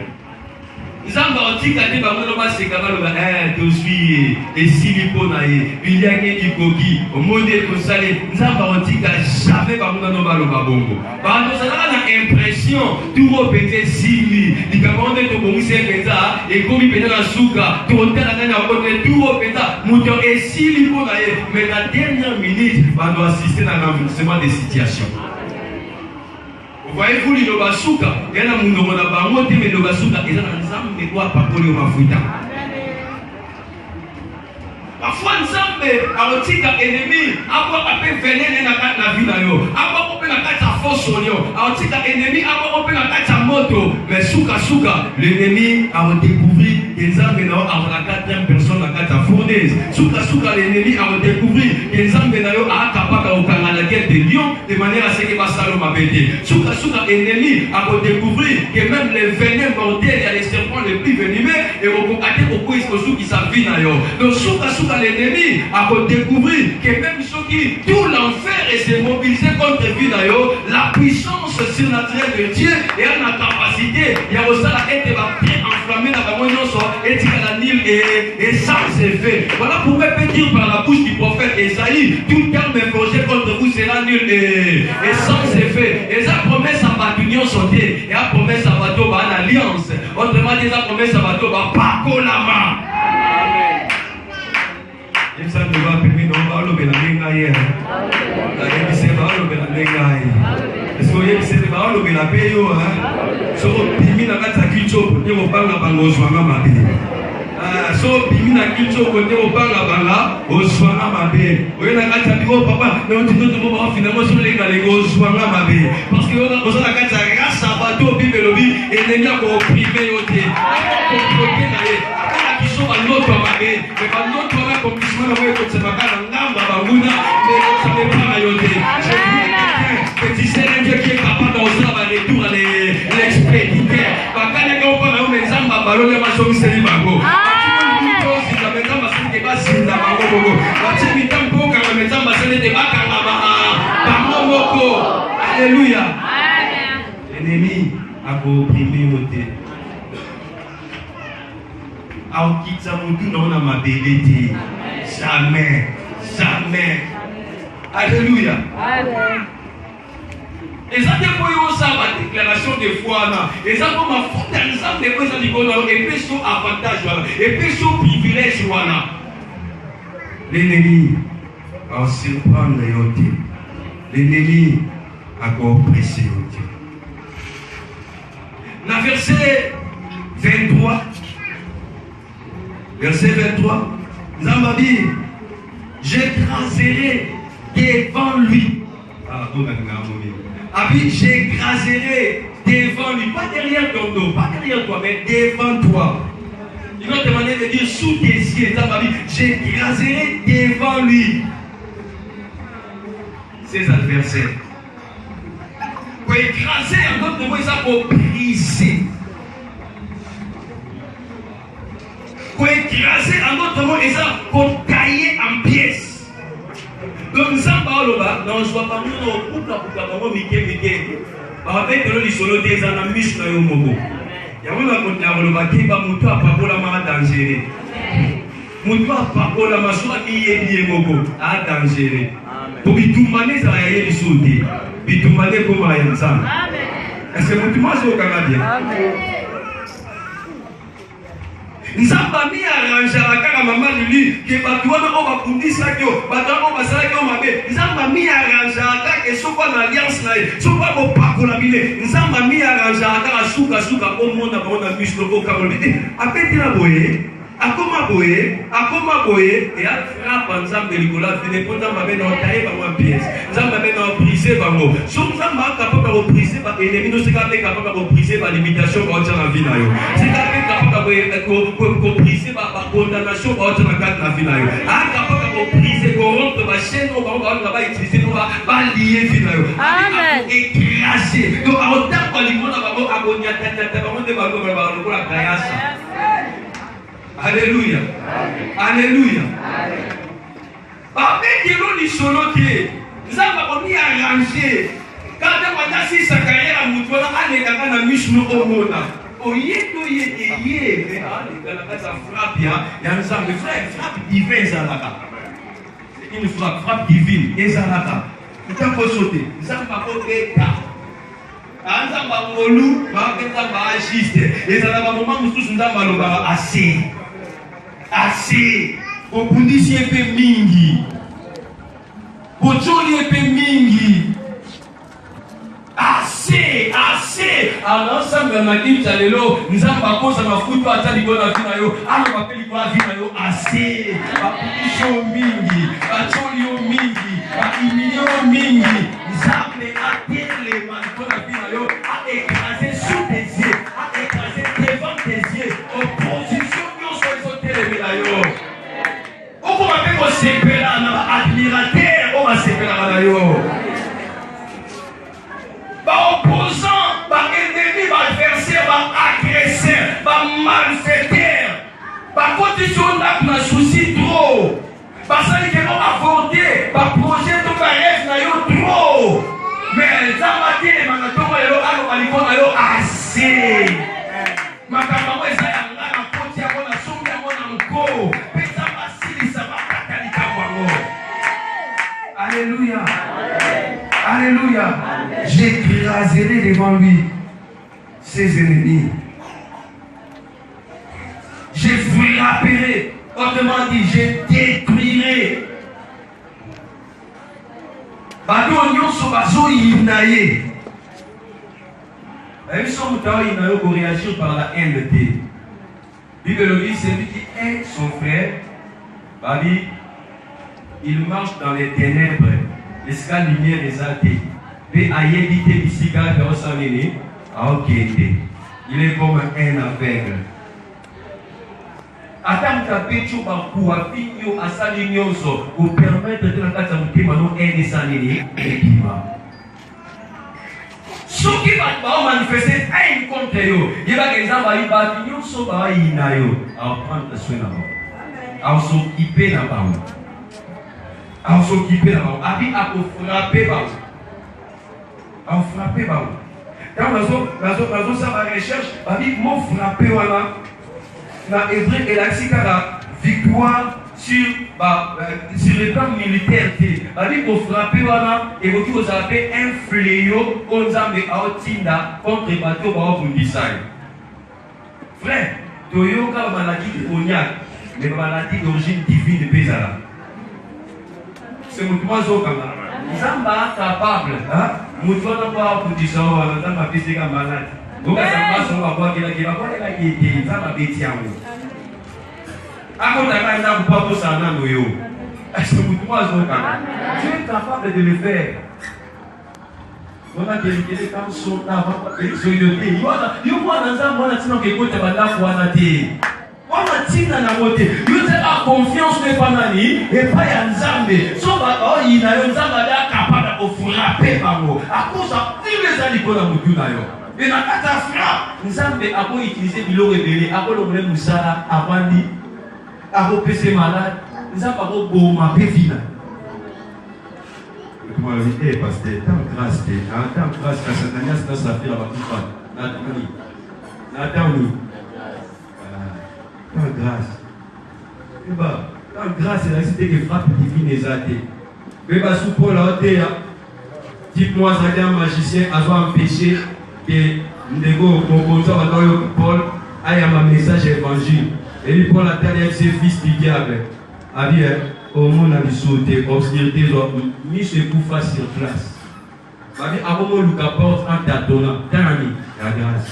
Zamba otika te bango ba sekaba lo ba tozwi esili pona ye biliange dikoki omonde ko sale nzamba otika jamais bango no ba lo ba bongo bando sala na impression tout repéter sili dikamande to bongise penza e komi pena na suka to ontela na kote tout repéter muto esili pona ye mais la dernière minute bando assister na renversement des situations. Voyez-vous, il y a un souka, il y a un monde qui a un mais il y a un souka, il y a un zam, mais quoi, pas pour le mafuta. Parfois, un zam, un petit ennemi, avoir un peu venir dans la vie, avoir un peu la force, un petit ennemi, avoir un peu la moto, mais souka, l'ennemi a découvert les zam, avant la quatrième personne, la quatrième fournaise. Souka, l'ennemi a découvert les zam, a capable de la guerre de Lyon, de manière à ce que Bassalo m'a pété. Souka, l'ennemi a découvert que même les venins mortels, il y a les serpents les plus venimeux, et au côté pourquoi ils sont qui s'avient d'ailleurs. Donc, souka, l'ennemi a découvert que même ceux qui, tout l'enfer est mobilisé contre lui d'ailleurs, la puissance surnaturelle de Dieu et la capacité, il y a aussi la tête bien enflammée dans la moindre et la Nil et sans effet. Voilà pourquoi peut dire par la bouche du prophète Esaïe, tout terme forgé contre vous sera nul et sans effet. Et sa promesse à battre l'union sauté, et la promesse à battre une alliance. Autrement dit, la promesse à battre pas la main. Il s'en va permis de parler de la mengaïe. Il s'en va parler de la mengaïe. Est-ce que vous voyez que c'est de parler de la payo? So bimi na kata kicho kote opanga bango oswanga mabe. So bimi na kicho kote opanga banga oswanga mabe. Oye na kata biko papa na ondi toto mo finalement so lenga lego oswanga mabe. Parce que on na kata grâce à bateau bibelobi enenya ko privé yote. Ko proté na ye. Akala kiso ba noto mabe. Mais ba noto na commission na we ko tsebaka na ngamba banguna mais ça ne pas yote. Petit Seigneur qui est capable d'oser la retour à l'expéditeur. Bakane ko pa na umezamba balole masomi seli bango. Amen. Si la mezamba seli ba sinda bango bogo. Wache mitambo ka mezamba seli de bakanga bango moko. Alléluia. Amen. L'ennemi a opprimé moté. Au kitsa mutu na mabelete. Jamais. Alléluia. Amen. Et ça, c'est ma déclaration de foi. Et ça, comme ma foi, ensemble de choses et puis sur avantage, et puis sur privilège. L'ennemi a surprendre l'ennemi a oppressé. Dans verset 23, Zambabi, j'écraserai devant lui. J'écraserai devant lui, pas derrière ton dos, pas derrière toi, mais devant toi. Il va demander de dire sous tes yeux, j'écraserai devant lui ses adversaires. Pour écraser, en d'autres mots, ça pour briser. Pour écraser, en d'autres mots, ça pour tailler en pièces. Donc, Zamba Oloba, non, je ne vois pas nous, on coupe la coupe, Mike. Avec le solo des anamis, na yomogo. Yamuna kona Oloba, qui va mouton à papola ma dangereux. Mouton à papola ma soie, qui est mogo, à dangereux. Pour bitumane, ça va y aller sauter. Bitumane, comment y a ça? Est-ce que mouton c'est au Canadien? Nzamba mi arrangera kaka mama lili ke batuana o bakundisa kyo batano basala kyo mabe nzamba mi arrangera kaka soko na alliance na ye soko bo pakola bile nzamba mi arrangera kaka suka o mona bona mislo ko kamolite apetela boye akoma boye et a frappe nzamba likola fine ponda mabe na taye ba moi pièce nzamba be na briser bango so nzamba capable de briser ba ennemi no se capable de briser ba limitation ba otana vie na yo c'est capable de briser ba condamnation ba otana la vie na yo a capable de briser ko rompre ba chaîne on va utiliser on va lier vie na yo amen écraser donc à autant ba limona ba abonya tata ba monde ba ko la kayasa. Alléluia. Alléluia. Avec des gens qui sont notés, nous avons arrangé. Quand on a dit sa carrière à Moutoula, on est dans la mission au monde. Une frappe divine, ezalaka. Tant qu'on saute, Zamba Kota. Anzamba Molu, Zamba Agiste. Ezalaka moment où tous Zamba Loba assez. Assez. Au Bundisi epe mingi. Bocholi epe mingi. Assez, assez. Alors ensemble dans ma team Chalelo, nous avons pas posé ma foot pas ça ligo na vina yo. Alors on appelle ligo na vina yo assez. Ba position mingi, ba choli mingi, ba imilio mingi. Nous avons atteint man ligo na vina yo a écraser sous tes yeux, a écraser devant tes yeux. Opposition nous sommes au télé là yo. On va appeler au sepela na admirateur, on va sepela na yo. Opposant, ennemi, adversaire, agresseur, malfaiteur, condition n'a souci trop. Ça dit que l'on a voté, projet de rêve n'a eu trop. Mais ça m'a dit, assez. Ma maman est alléluia. Alléluia. J'écraserai devant lui ses ennemis. Je frapperai. Autrement dit, je détruirai. Bado nyonso bazo inaye. Ils sont pour réagir par la haine de Dieu. Bible dit, celui qui aime son frère, Babi, il marche dans les ténèbres. L'escale lumière exaltée. Il est comme un aveugle. Attends ta pécho bakou a finio a salignoso pour permettre de la carte de mano et sanini et kima. Ceux qui vont manifester un contre eux, il va que les gens va finir so ba inayo à prendre soin d'abord. À s'occuper d'abord. À s'occuper d'abord. À dire à frapper d'abord. À frapper d'abord. Quand la ça va recherche, à dire mon frapper voilà. Dans Hébreu et la victoire sur le plan militaire. C'est-à-dire qu'on frappe et vous avez un fléau qu'on a mis à Otinda contre les bateaux pour vous dire. Frère, Toyoka maladie de cognac, mais maladie d'origine divine de Pézala. C'est mon oiseau comme ça. Ils sont pas capables. Nous ne pouvons pas vous dire ça, nous sommes pas physiquement malades. Donc, ça passe, on va voir qu'il y a qui est ça va bêtir en haut. Avant d'aller dans le pape, ça n'a pas eu. Est-ce que vous tu es capable de le faire? On a des gens qui sont là, il y a dans un monde qui est côté de la foi. On a dit dans la montée, il a confiance mais pas nani et pas un zambe. Son bâton, il a un zambe capable de frapper par vous. À cause de les aliments dans le cul d'ailleurs. Et dans la frappe, nous avons utilisé le révélé, après le problème, nous avons dit, après le PC malade, nous avons dit, ma pévina. Moi, je dis, pasteur, tant grâce, que Satanias dans sa fille, la tant grâce. Tant grâce, c'est la cité qui frappe divine exaltée. Mais sous Paul, dites-moi, ça un magicien, à un péché. Et Ndego, mon Paul, a un message évangile. Et lui, Paul a terre ses fils du diable. A dit, au monde a sauté, obscurité, mis ce coup face sur place. A dit, à un moment où il apporte un tâtonnant, tant la grâce.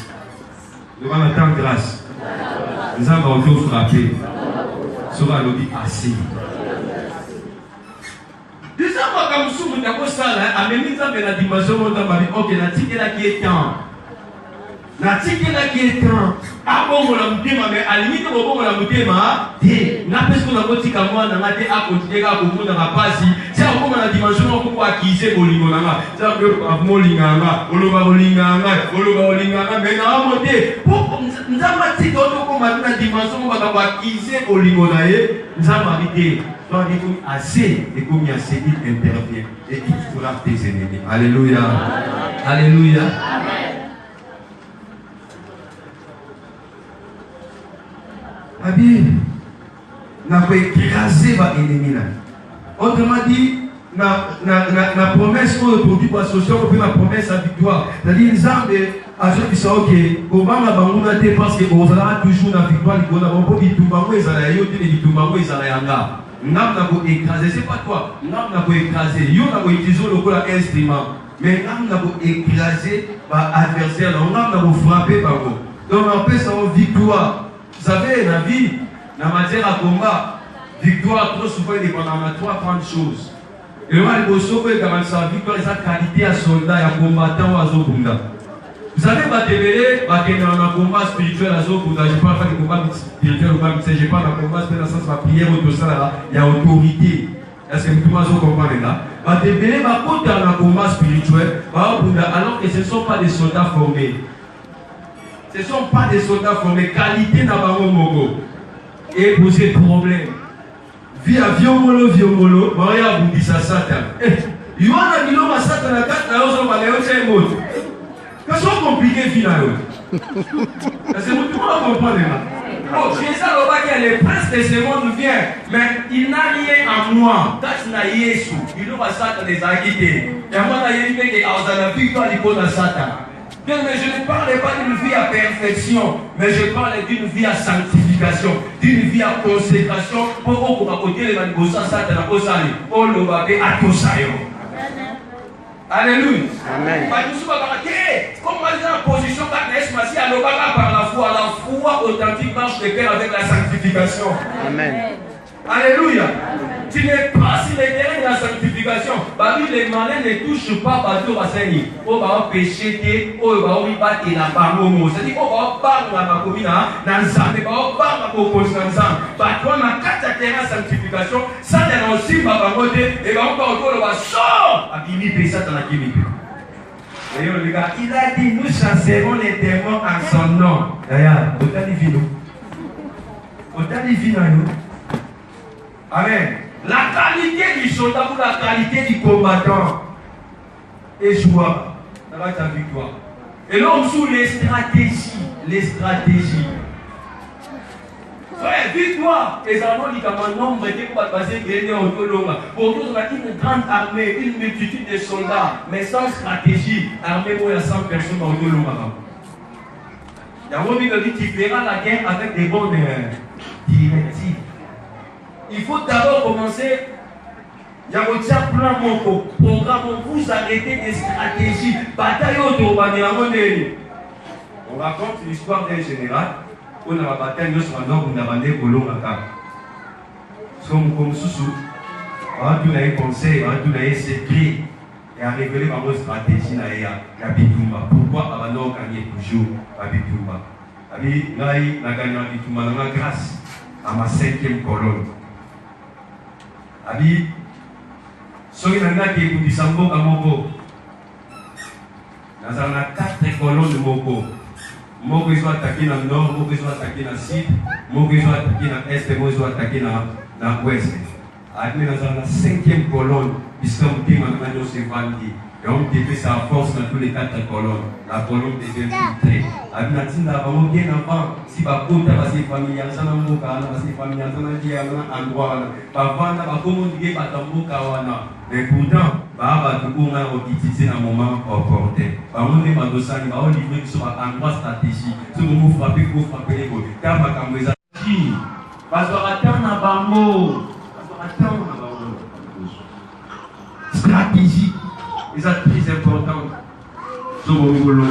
Nous allons attendre grâce. Nous allons tout frapper. Sera le dit assez. Nous avons comme sous mon d'accord ça là, à même temps de la dimension, on va dire, ok, la tique là qui est temps. La tique là qui est temps. À bon, on a monté, mais à la limite, on a monté, mais n'a pas ce qu'on a monté comme moi, on a été à continuer à beaucoup dans la passe. C'est encore dans la dimension, on peut acquiser au linganga. C'est un peu à molinganga, au linganga, mais on a monté. Nous avons dit d'autres comme dans la dimension, on va acquiser au linganga. Nous avons habité. Donc, il faut assez, et comme il y a assez, il intervient et il frappe tes ennemis. Alléluia. Alléluia. n'a pas écrasé ma ennemi. Autrement dit, la promesse qu'on produit pour l'association, on fait la promesse à victoire. C'est-à-dire, les armes à ceux qui sont ok, comment la banque a été parce qu'on aura toujours la victoire, on a pas dit tout le monde, ils allaient dit tout le monde, ils allaient en là. On a écrasé, c'est pas toi, on a écrasé, on a utilisé le instrument, mais on a écrasé par adversaire, on a frappé par vous. Donc on appelle ça une victoire. Vous savez, la vie, la matière à combat, victoire, trop souvent, il dépend de trois grandes choses. Et le mal de sauver, quand sa victoire, c'est sa qualité à soldat, à combattant, à Zobunda. Vous savez, dans un combat spirituel à Zobunda, je ne parle pas de combat spirituel ou pas, je parle d'un combat spirituel dans le sens de la prière ou tout ça, il y a autorité. Est-ce que tout le monde comprend là? Dans un combat spirituel, alors que ce ne sont pas des soldats formés. Ce ne sont pas des soldats formés. Qualité n'a pas mon et poser problème. Via viomolo, Maria vous dit ça Satan. Il y a un million de Satan à 4 ans, c'est compliqué finalement. C'est tout le monde comprend là. Oh, Jésus le prince de ce monde vient, mais il n'a rien en moi. Quand il a Jésus, il doit Satan les acquitter. Et moi, il y a une victoire de Satan. Mais je ne parle pas d'une vie à perfection, mais je parle d'une vie à sanctification, d'une vie à consécration pour côté les manigosas Satan à Osali, pour le babé à Tosayo. Alléluia. Amen. Comme on est en position par la foi authentique marche de cœur avec la sanctification. Amen. Alléluia. Tu n'es pas sur les terrains de la sanctification. Les malins ne touchent pas Bateau Bassani. On va pécher, on va battre la bamomo. C'est-à-dire qu'on va battre la bakomina, dans le sang, on va battre la coconstanza. Bateau n'a qu'à terrain de sanctification. Ça, c'est aussi ma bamoté. Et on va encore le sort. Abimi, ça, dans la Kimi. D'ailleurs, les gars, il a dit nous chasserons les démons en son nom. D'ailleurs, autant de vino. Autant de vino. Amen. La qualité du soldat ou la qualité du combattant est jouable. Ça va être la victoire. Et l'homme sous les stratégies. Les stratégies. Frère, victoire. Les Allemands disent qu'un nombre de pas passer gagner au Tolonga. Pour nous, on a une grande armée, une multitude de soldats, mais sans stratégie. Armée où il y a 100 personnes au Tolonga. Il y a un moment qui dit tu feras la guerre avec des bonnes directives. Il faut d'abord commencer. Il y a un plan, mon programme, vous arrêtez des stratégies. Bataille autour, on raconte l'histoire d'un général. On a la bataille, nous sommes dans une bataille pour l'homme. Comme Soussou, on a tout un conseil, on a tout un secret. Et à révéler ma stratégie, la Bitouma. Pourquoi Abano gagner toujours la Bitouma? Là, il a gagné la Bitouma grâce à ma 5e colonne. Abi, soki nanga qui est Sambo à Moko. Dans la 4 colonnes de Moko. Moko ils ont attaqué dans le nord, Moko ils ont attaqué dans le sud, Moko ils ont attaqué dans l'est, Moko ils ont attaqué dans l'ouest. Abi dans la 5e colonne, puisqu'on dit maintenant se vendit. Et on devait sa force dans tous les 4 colonnes. La colonne devait filtrer. Abi natinda vraiment bien avant. Si ba kota ba se famille nsana mboka na ba se famille nsana dia na endroit ba vanda ba communiquer ba tamboka wana. Mais pourtant ba tukunga okitisi na moment opportun. Ba monde ba dosani ba livrer sur endroit stratégie. Ce moment frapper pour frapper les gars. Car ba kamweza qui ba attendre na bango. Ba attendre na bango. Stratégie. C'est très important. Ce moment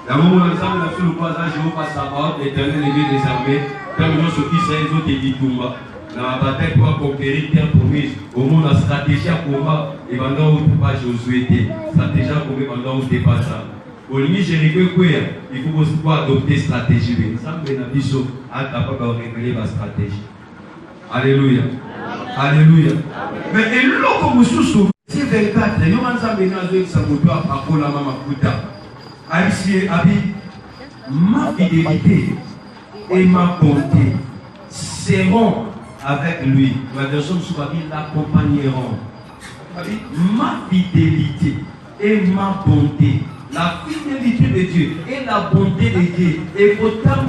la moment où ensemble a fait le passage au passage, l'éternel est des armées, terminons ce qui s'est les autres dit Toumba. Dans la bataille pour conquérir terre promise, au monde la stratégie à combat, et pendant où tu pas Josué, stratégie à combat pendant où tu pas ça. Au limite, j'ai réglé il faut aussi adopter stratégie. Mais ça me donne un biseau à capable de révéler ma stratégie. Alléluia. Alléluia. Mais et l'autre comme sous c'est 24, il y a un ménage qui s'appelle Apollo Mama Kuta. Ma fidélité et ma bonté seront avec lui. La version de Soubabi l'accompagneront. Ma fidélité et ma bonté la fidélité de Dieu et la bonté de Dieu. Et pourtant,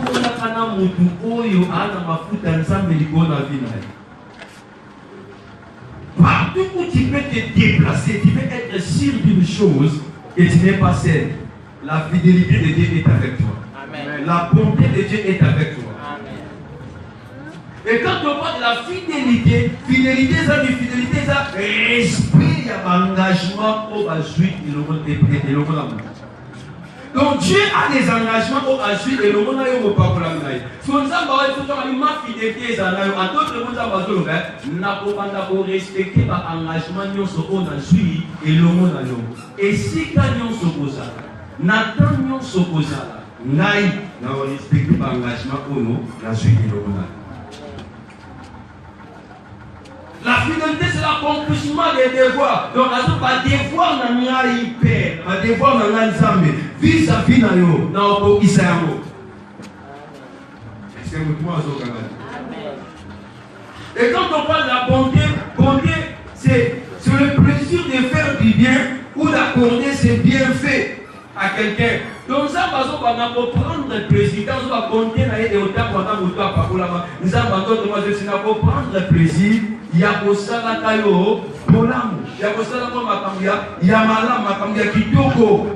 partout où tu peux te déplacer, tu peux être sûr d'une chose que tu n'es pas seul. La fidélité de Dieu est avec toi. Amen. La bonté de Dieu est avec toi. Amen. Et quand on parle de la fidélité, fidélité, ça dit fidélité, ça respect, il y a un engagement au Azui et le monde. Donc Dieu a des engagements au Azui et le monde a eu au Papa. Si on s'en va, il faut que ma fidélité, en d'autres mots, ça va se n'a pas respecter l'engagement au Azui et le monde. Et si quand on se pose, Nathan on se pose, Naï, n'a respecté l'engagement au Azui et le monde. La fidélité, c'est l'accomplissement des devoirs. Donc, à ce moment, devoir n'a pas hyper, un devoir n'a pas ensemble. Vis-à-vis n'a pas Isaïo. Est-ce que vous comprenez? Et quand on parle de la bonté, c'est le plaisir de faire du bien ou d'accorder ses bienfaits à quelqu'un. Donc, ça, on va prendre le plaisir. Quand on va compter, nous allons prendre plaisir. Il y a Bosala Kayo, Bolam, il y a Bosala Makambia, il y a Malam Makambia Kitoko.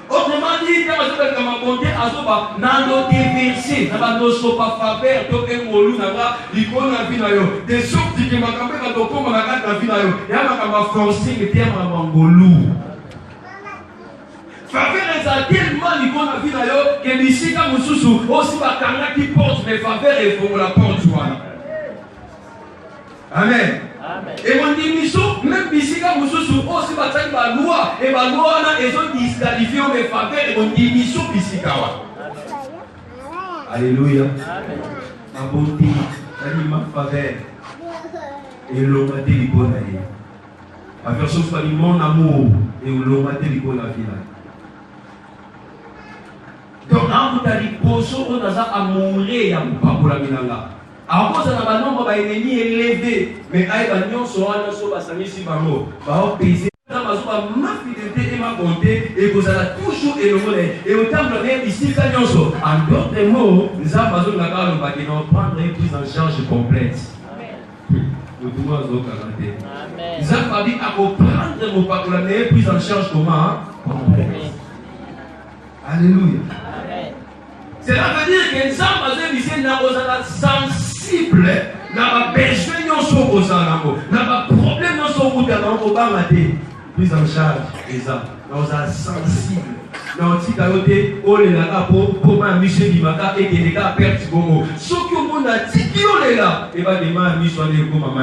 Autrement dit, quand on va comme bonté, on va dans déverser, on va nous sopa faveur, toquer molou, naba, l'icône à Vinayo. Des sortes qui Makambia, quand on come à la carte à Vinayo, il y a Makamba forcing et terme à Mangolou. Faveur est tellement l'icône à Vinayo que ici, quand on sous aussi Makanga qui porte les faveurs et faut la porte. Amen. Amen. Et on dit même ici quand vous aussi bataille la loi et la loi ils ont disqualifié mes faveurs et on dit ici alléluia. Amen. Ma bonté, ma faveur et l'homme a dit bon aller. La version soit mon amour et l'homme a dit bon la vie. Donc on a dit poso on a amouré ya pour la minanga. À cause de la nombre d'ennemis élevés, mais à l'union sera dans son bassin ici, maman, va peser dans ma fidélité et ma bonté, et vous allez toujours élever. Et autant de même ici, en d'autres mots, nous avons besoin de prendre une prise en charge complète. Nous devons nous nous avons dit à prendre une prise en charge comment? Alléluia. Cela veut dire que nous avons sensible, n'a pas besoin de son problème, n'a pas problème dans son route, prise en charge, les hommes, nous sommes sensibles. Nous sommes dit oh les gars, pour ma mission d'Imaka et que les gars perdent ce moment. Ce que vous avez dit, oh les gars, et va demander mission de maman à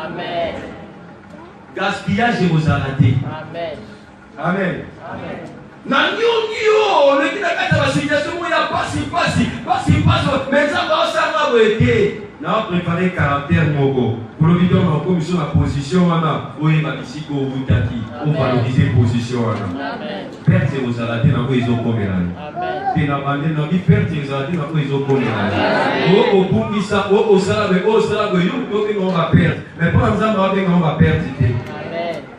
Amen. Gaspillage et vous arrêtez. Amen. Amen. Amen. Nanyo, le qui n'a pas de situation où il y a pas, mais ça va s'arrêter. Nous avons préparé caractère Mogo. Pour le vidéo, nous avons mis sur la position, où il va ici, où vous tati, où valoriser la position. Perte et vous arrêtez, nous avons ils ont commis. Et nous avons dit perte et vous arrêtez, nous avons ils ont commis. Au bout de ça, au salaire, on va perdre. Mais pour nous avons on va perdre.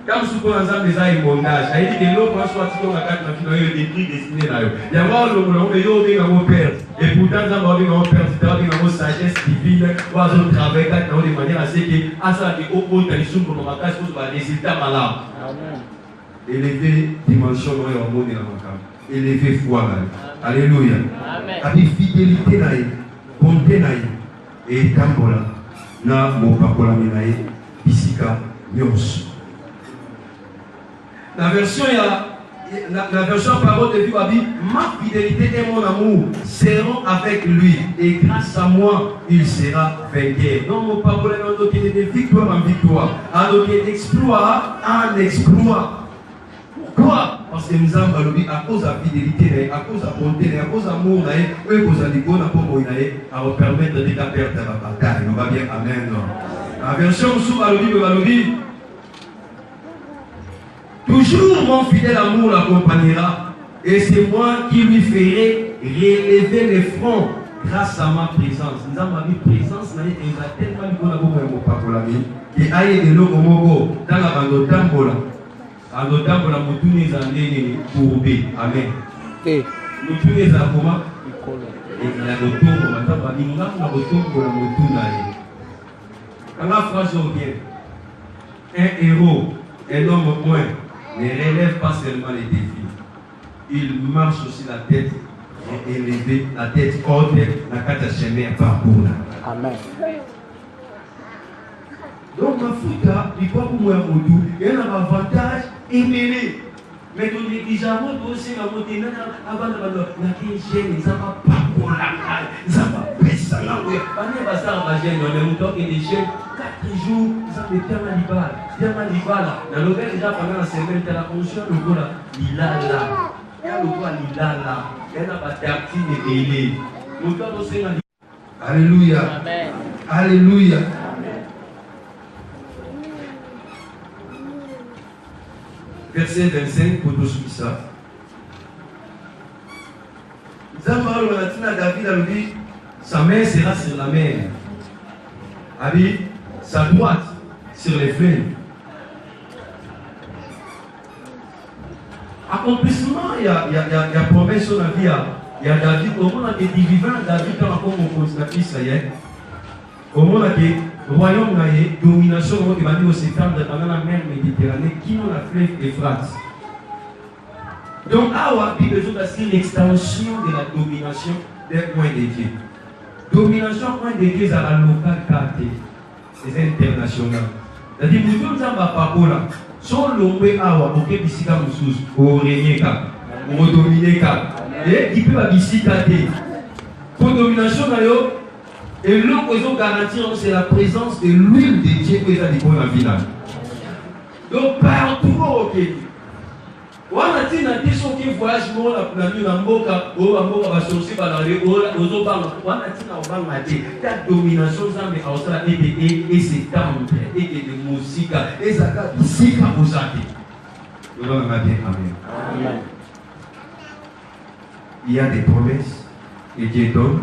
Quand nous sommes ensemble des aïeux bondage, il dit que l'autre soit si on a quatre filles, des prix destinés là. Il y a un moment où il y a un père. Et pourtant, nous avons un père, nous avons une sagesse divine, nous avons un travail de manière à ce que, à ça, que au bout de la mission, pour nous marquer, c'est un résultat malade. Élever dimension, nous avons un monde dans le camp. Élever foi. Alléluia. Avec fidélité, bonté, et tambola, na mon papola minae, pisika, nyos. La version parole de Dieu a dit ma fidélité et mon amour seront avec lui et grâce à moi il sera vainqueur. Donc mon parole est de victoire en victoire, d'exploit en exploit. Pourquoi? Parce que nous avons à cause de la fidélité, à cause de la bonté, à cause de l'amour, à cause de l'icône, à vous permettre de perdre la bataille. On va bien amen. La version sous Valobi. Toujours mon fidèle amour l'accompagnera et c'est moi qui lui ferai relever les fronts grâce à ma présence. Nous avons mis présence, nous avons tellement de temps pour la vie et aïe de l'eau dans la bande tambola. En notamment la motune les années courbées. Amen. Motune les comment? Et la moto, on va pas dire la moto pour la motune. Quand la phrase revient, un héros, un homme au moins, ne relève pas seulement les défis. Il marche aussi la tête et élever la tête haute, la carte à chemin parcours. Amen. Donc, ma fouta, il faut pour moi un moto, il y a un avantage éméré. Mais tu négligemment, tu aussi la montée, avant de la jeune, ils n'ont pas pour la caille, ils n'ont pas baissé la roue. On est passé à la jeune, on est autant que les jeunes, 4 jours, ils ont des termes à l'ibal. Dans le verre, déjà pendant la semaine, tu as la conscience, le gars là, il a là. Il y a le gars, il a là. Il y a pas tartine et délai. L'auteur aussi, alléluia. Amen. Alléluia. Verset 25, pour tous ceux ça. David a dit, sa main sera sur la mer. Abi, sa droite sur les fleuves. Accomplissement, il y a promesse sur la vie. Il y a David, comment on a été vivant, David quand on a constaté Israël. Comment on a été royaume, domination, qui va dire au s'étendre pendant la mer Méditerranée, qui ont la fleuve Euphrates. Donc, Awa, il besoin d'assurer l'extension de la domination des points de Dieu. Domination point de Dieu à la locale carte, c'est international. C'est-à-dire, nous sommes en Papola, sans l'ombre Awa, pour que Bissika Moussous, pour régner, pour dominer, et qui peut Bissika pour domination, d'ailleurs. Et l'eau qu'ils ont garanti, c'est la présence de l'huile de Dieu qui est à l'école en finale. Donc partout au Québec. On a dit que ceux qui voyagent, on a mis la boca, on va sortir par les on a dit que la domination, et c'est temple, et de musique, et ça a musique à vous aider. Amen. Il y a des promesses et Dieu donne.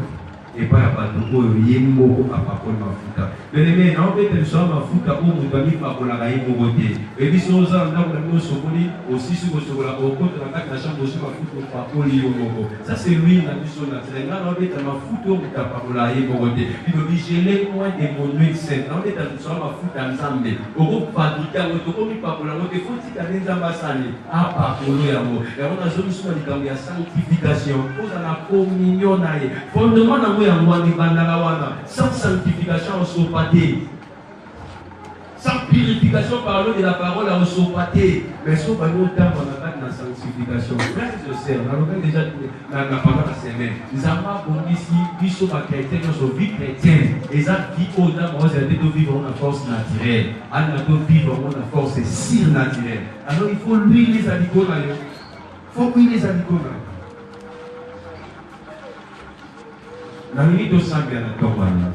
Et pas à Patoko, il y a mot à Papol Mafuta. Mais les mecs, en fait, ils sont Mafuta où vous avez pas pour la raille Mogoté. Et puis, si on a un Sokoli, aussi sur le Sokola, au compte de la carte de la chambre, aussi Mafuta au Papol Mogo. Ça, c'est lui, la mission naturelle. Là, en fait, Mafuta au Papol la raille Mogoté. Il veut dire, j'ai les points des monuments saints. En fait, ils sont Mafuta en Zambé. Au groupe fabriqué, au groupe Papol, on te faut qu'il y ait des ambassades. Ah, Papol, et on a zone sur la sanctification. Vous avez la communion. Fondement, sans sanctification au sopaté, sans purification par l'eau de la parole au sopaté, mais sauf à nous temps on a la sanctification. Frères et sœurs, on a déjà pendant la semaine, nous avons ici, nous sommes chrétiens, nous sommes vie chrétienne, et ça dit aux dames, on a vivre la force naturelle, on a vivre la force surnaturelle. Alors il faut lui les alicons, il faut lui les alicons. Na minute sambia na tomana.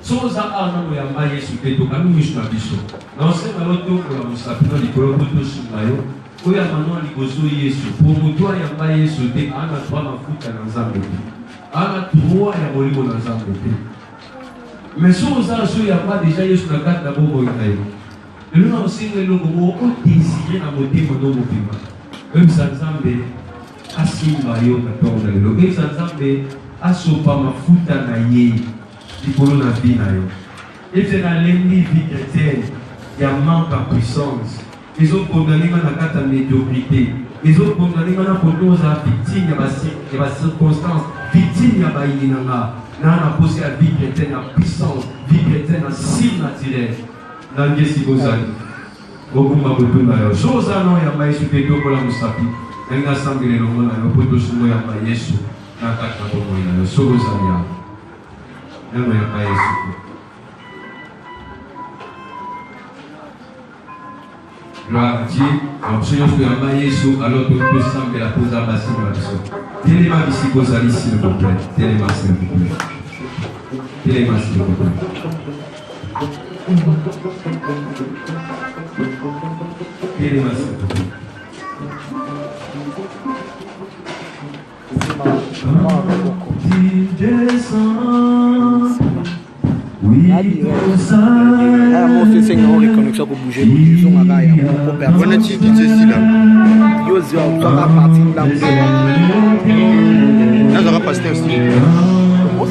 Soza ana no yamba Yesu peto kanu mishna biso. Na sema loto ko la musapino likolo to sumayo. Ko ya mano ligozo Yesu. Pour mutu yamba Yesu te ana twa mafuta na Nzambe. Ana tuwa ya molimo na Nzambe te. Mais soza so yamba déjà Yesu na kata na bobo itayo. Lelo na osinga longo mo o désiré na motema no mopima. Même sa Nzambe asimba yo na tonga lelo. Même sa Nzambe asopa mafuta na ye likolo na vie na yo. Et c'est dans l'ennemi vie chrétienne il y a manque en puissance. Ils ont condamné na kata médiocrité. Ils ont condamné na kotoza victime ya ba circonstance, victime ya ba inanga. Na posé la vie chrétienne en puissance, vie chrétienne en surnaturel. Dans Dieu si vous allez. Beaucoup m'a beaucoup na yo. Chose non ya ba Yesu peto ko la musapi. Nga sangile no mona yo poto sumo ya ba Yesu. Gloire à Dieu, en Seigneur, je vais Jésus, alors que nous sommes la pause à bassin de la maison. Téléma ici, vous allez s'il vous plaît. Téléma s'il vous plaît. Téléma s'il vous plaît. Téléma s'il vous plaît. Il descend, oui, Mon fils est en reconnexion pour bouger le son à Gaïa. On est qui dit ceci là? Yo, ça va partir dans le salon. Là, ça va passer aussi. On